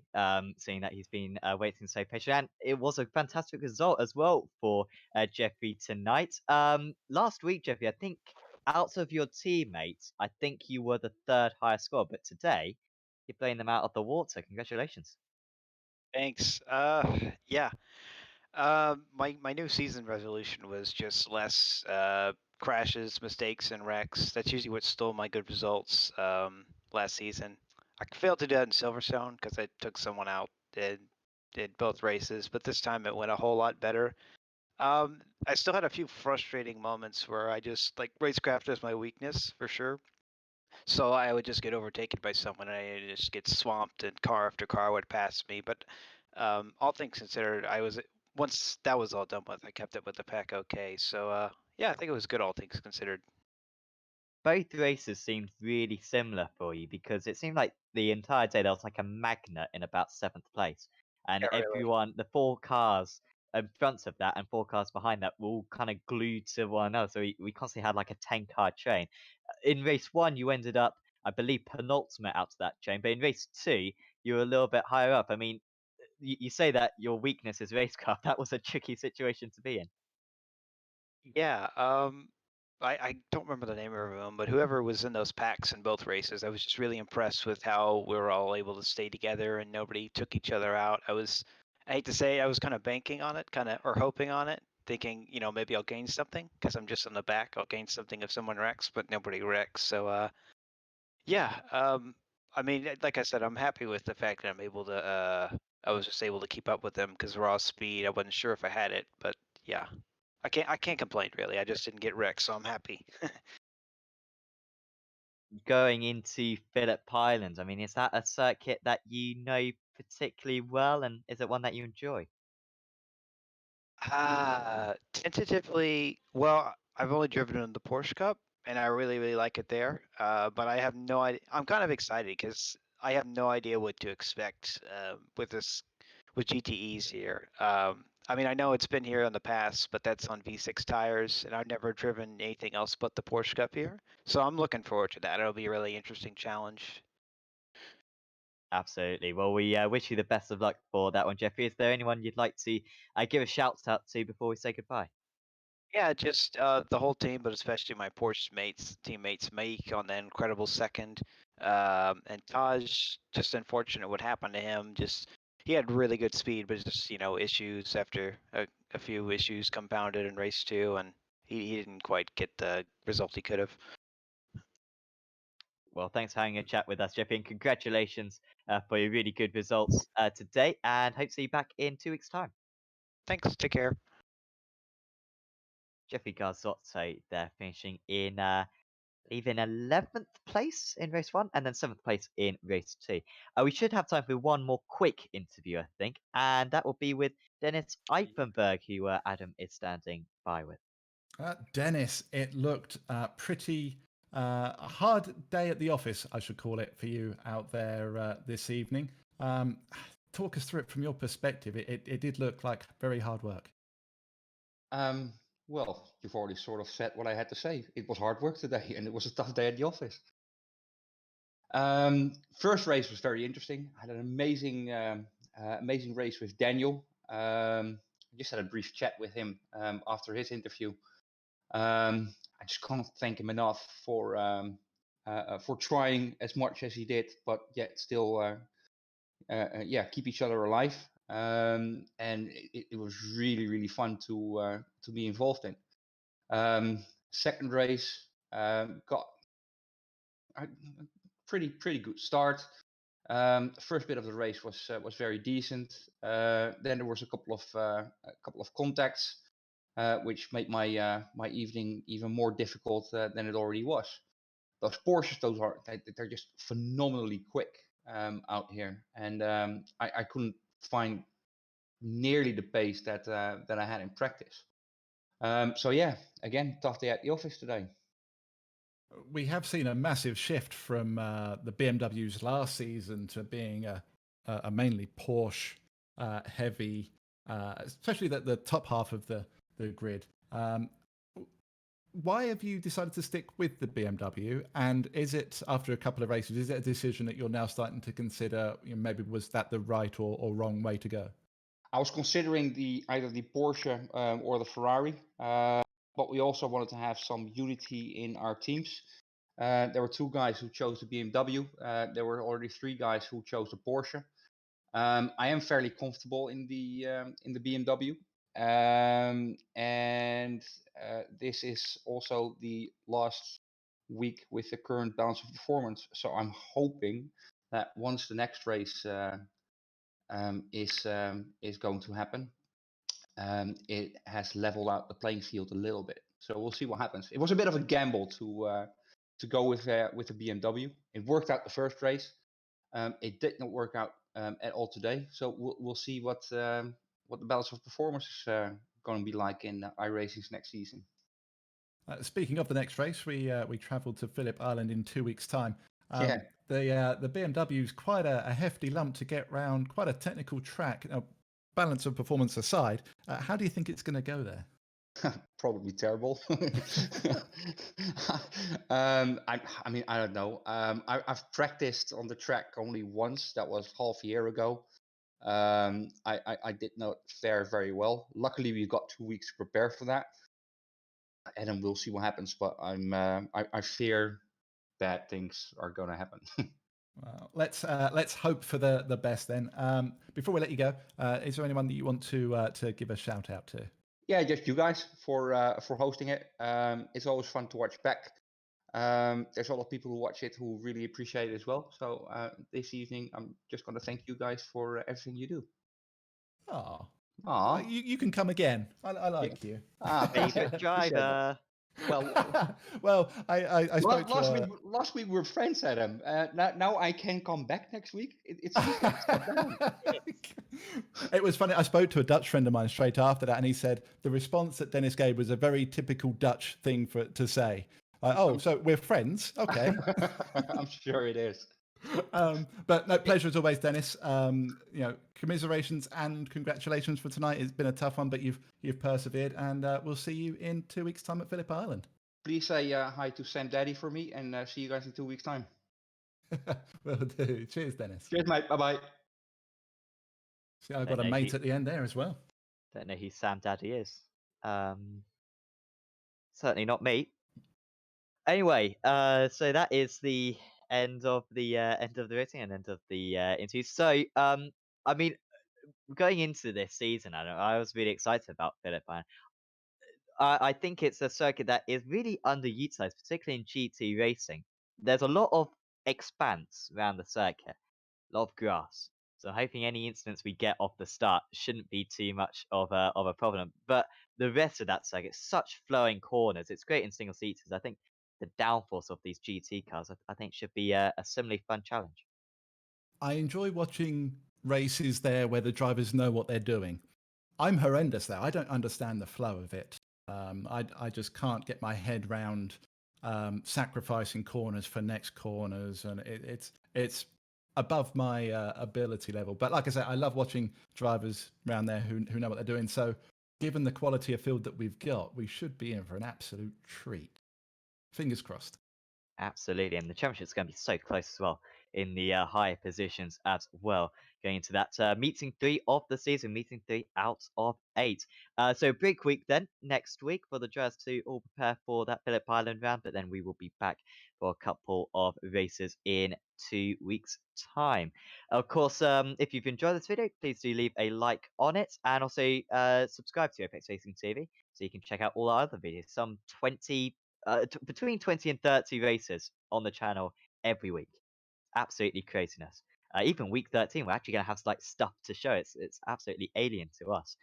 A: seeing that he's been waiting so patiently. And it was a fantastic result as well for Jeffrey tonight. Last week, Jeffrey, I think out of your teammates, I think you were the third highest score, but today you're playing them out of the water. Congratulations.
G: Thanks. Yeah. My new season resolution was just less crashes, mistakes, and wrecks. That's usually what stole my good results last season. I failed to do that in Silverstone because I took someone out in both races, but this time it went a whole lot better. I still had a few frustrating moments where I just like racecraft is my weakness for sure. So I would just get overtaken by someone and I just get swamped and car after car would pass me. But all things considered, once that was all done with, I kept it with the pack okay. So yeah, I think it was good all things considered.
A: Both races seemed really similar for you because it seemed like the entire day there was like a magnet in about 7th place. And
G: Yeah, really.
A: everyone, the 4 cars in front of that and 4 cars behind that were all kind of glued to one another. So we constantly had like a 10-car chain. In race 1, you ended up, I believe, penultimate out of that chain. But in race 2, you were a little bit higher up. I mean, you say that your weakness is racecraft. That was a tricky situation to be in.
G: Yeah, I don't remember the name of everyone, but whoever was in those packs in both races, I was just really impressed with how we were all able to stay together and nobody took each other out. I hate to say, I was kind of banking on it, or hoping on it, thinking, maybe I'll gain something because I'm just in the back. I'll gain something if someone wrecks, but nobody wrecks. So, yeah, I mean, like I said, I'm happy with the fact that I was just able to keep up with them because raw speed. I wasn't sure if I had it, but yeah. I can't complain really. I just didn't get wrecked, so I'm happy.
A: Going into Phillip Island, I mean, is that a circuit that you know particularly well, and is it one that you enjoy?
G: Tentatively, well, I've only driven in the Porsche Cup, and I really, really like it there. But I have no idea. I'm kind of excited because I have no idea what to expect with GTEs here. I mean, I know it's been here in the past, but that's on V6 tires, and I've never driven anything else but the Porsche Cup here. So I'm looking forward to that. It'll be a really interesting challenge.
A: Absolutely. Well, we wish you the best of luck for that one, Jeffrey. Is there anyone you'd like to give a shout out to before we say goodbye?
G: Yeah, just the whole team, but especially my Porsche teammates, Mike on the incredible second, and Taj. Just unfortunate what happened to him. Just he had really good speed, but just issues after a few issues compounded in race two, and he didn't quite get the result he could have.
A: Well, thanks for having a chat with us, Jeffy, and congratulations for your really good results today. And hope to see you back in 2 weeks' time.
G: Thanks. Take care.
A: Jeffy Garzotto there finishing in even 11th place in race 1 and then 7th place in race 2. We should have time for one more quick interview, I think, and that will be with Dennis Eifenberg, who Adam is standing by with.
B: Dennis, it looked pretty a hard day at the office, I should call it, for you out there this evening. Talk us through it from your perspective. It did look like very hard work.
H: Well, you've already sort of said what I had to say. It was hard work today, and it was a tough day at the office. First race was very interesting. I had an amazing race with Daniel. I just had a brief chat with him after his interview. I just can't thank him enough for trying as much as he did, but yet still, keep each other alive. And it was really fun to be involved in. Second race got a pretty good start. First bit of the race was very decent. Then there was a couple of contacts, which made my evening even more difficult than it already was. Those Porsches, they're just phenomenally quick out here, and I couldn't find nearly the pace that I had in practice. So yeah, again, tough day at the office today.
B: We have seen a massive shift from the BMWs last season to being a mainly Porsche heavy, especially the top half of the grid. Why have you decided to stick with the BMW? And is it, after a couple of races, is it a decision that you're now starting to consider, maybe was that the right or wrong way to go?
H: I was considering either the Porsche or the Ferrari, but we also wanted to have some unity in our teams. There were 2 guys who chose the BMW. There were already 3 guys who chose the Porsche. I am fairly comfortable in the BMW, and this is also the last week with the current balance of performance. So I'm hoping that once the next race is going to happen, it has leveled out the playing field a little bit. So we'll see what happens. It was a bit of a gamble to go with the BMW. It worked out the first race. It did not work out at all today. So we'll see what the balance of performance is going to be like in iRacing's next season.
B: Speaking of the next race, we travelled to Phillip Island in 2 weeks' time.
H: Yeah.
B: The BMW is quite a hefty lump to get round, quite a technical track. Balance of performance aside, how do you think it's going to go there?
H: Probably terrible. I mean, I don't know. I've practiced on the track only once. That was half a year ago. I did not fare very well. Luckily, we got 2 weeks to prepare for that, and then we'll see what happens. But I fear bad things are going to happen.
B: Well, let's hope for the best then. Before we let you go, is there anyone that you want to give a shout out to?
H: Yeah, just you guys for hosting it. It's always fun to watch back. There's a lot of people who watch it who really appreciate it as well. So this evening, I'm just going to thank you guys for everything you do.
B: Oh, you can come again. I like you.
A: Favorite driver.
H: Well,
B: I spoke
H: last week we were friends, Adam. Now I can come back next week. It seems like step down.
B: It was funny. I spoke to a Dutch friend of mine straight after that, and he said the response that Dennis gave was a very typical Dutch thing to say. So we're friends, okay?
H: I'm sure it is.
B: But no, pleasure as always, Dennis. Commiserations and congratulations for tonight. It's been a tough one, but you've persevered, and we'll see you in 2 weeks' time at Phillip Island.
H: Please say hi to Sam Daddy for me, and see you guys in 2 weeks' time.
B: Will do. Cheers, Dennis.
H: Cheers, mate. Bye-bye.
B: See, I've got a mate at the end there as well.
A: Don't know who Sam Daddy is. Certainly not me. Anyway, so that is the end of the rating and end of the interview. So, I mean, going into this season, I was really excited about Phillip Island. I think it's a circuit that is really underutilized, particularly in GT racing. There's a lot of expanse around the circuit, a lot of grass. So I'm hoping any incidents we get off the start shouldn't be too much of a problem. But the rest of that circuit, such flowing corners, it's great in single seaters. I think the downforce of these GT cars, I think, should be a similarly fun challenge.
B: I enjoy watching races there where the drivers know what they're doing. I'm horrendous there. I don't understand the flow of it. I just can't get my head round sacrificing corners for next corners, and it's above my ability level. But like I say, I love watching drivers around there who know what they're doing. So, given the quality of field that we've got, we should be in for an absolute treat. Fingers crossed.
A: Absolutely, and the championship's going to be so close as well in the higher positions as well. Going into that meeting 3 of the season, meeting 3 out of 8. So break week then next week for the drivers to all prepare for that Phillip Island round, but then we will be back for a couple of races in 2 weeks' time. Of course, if you've enjoyed this video, please do leave a like on it, and also subscribe to Apex Racing TV so you can check out all our other videos. Some 20 between 20 and 30 races on the channel every week. Absolutely craziness. Even week 13, we're actually going to have like stuff to show. It's absolutely alien to us.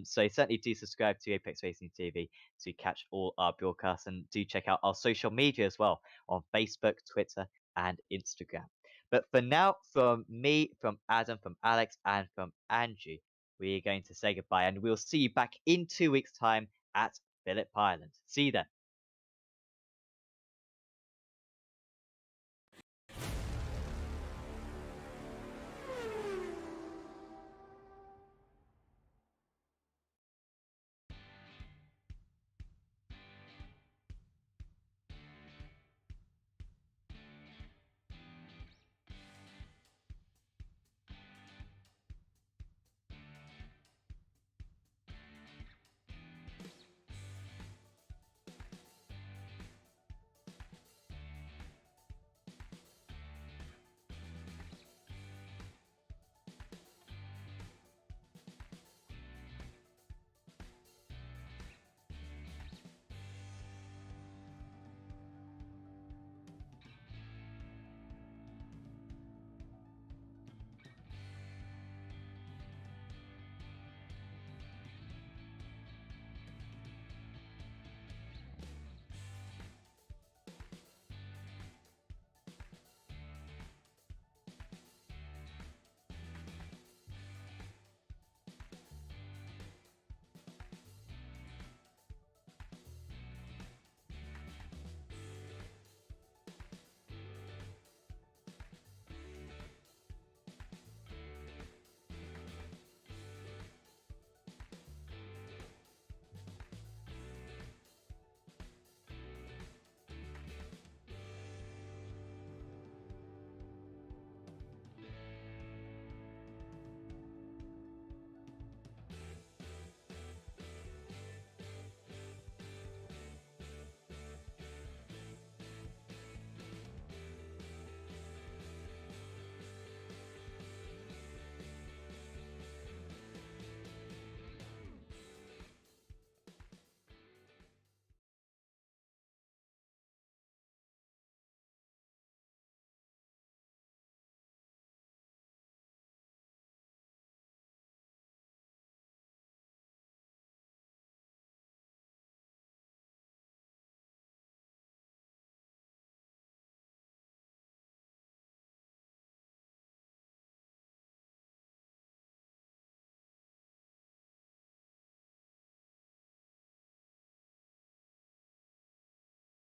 A: So certainly do subscribe to Apex Racing TV to catch all our broadcasts, and do check out our social media as well on Facebook, Twitter, and Instagram. But for now, from me, from Adam, from Alex, and from Andrew, we're going to say goodbye, and we'll see you back in 2 weeks' time at Phillip Island. See you then.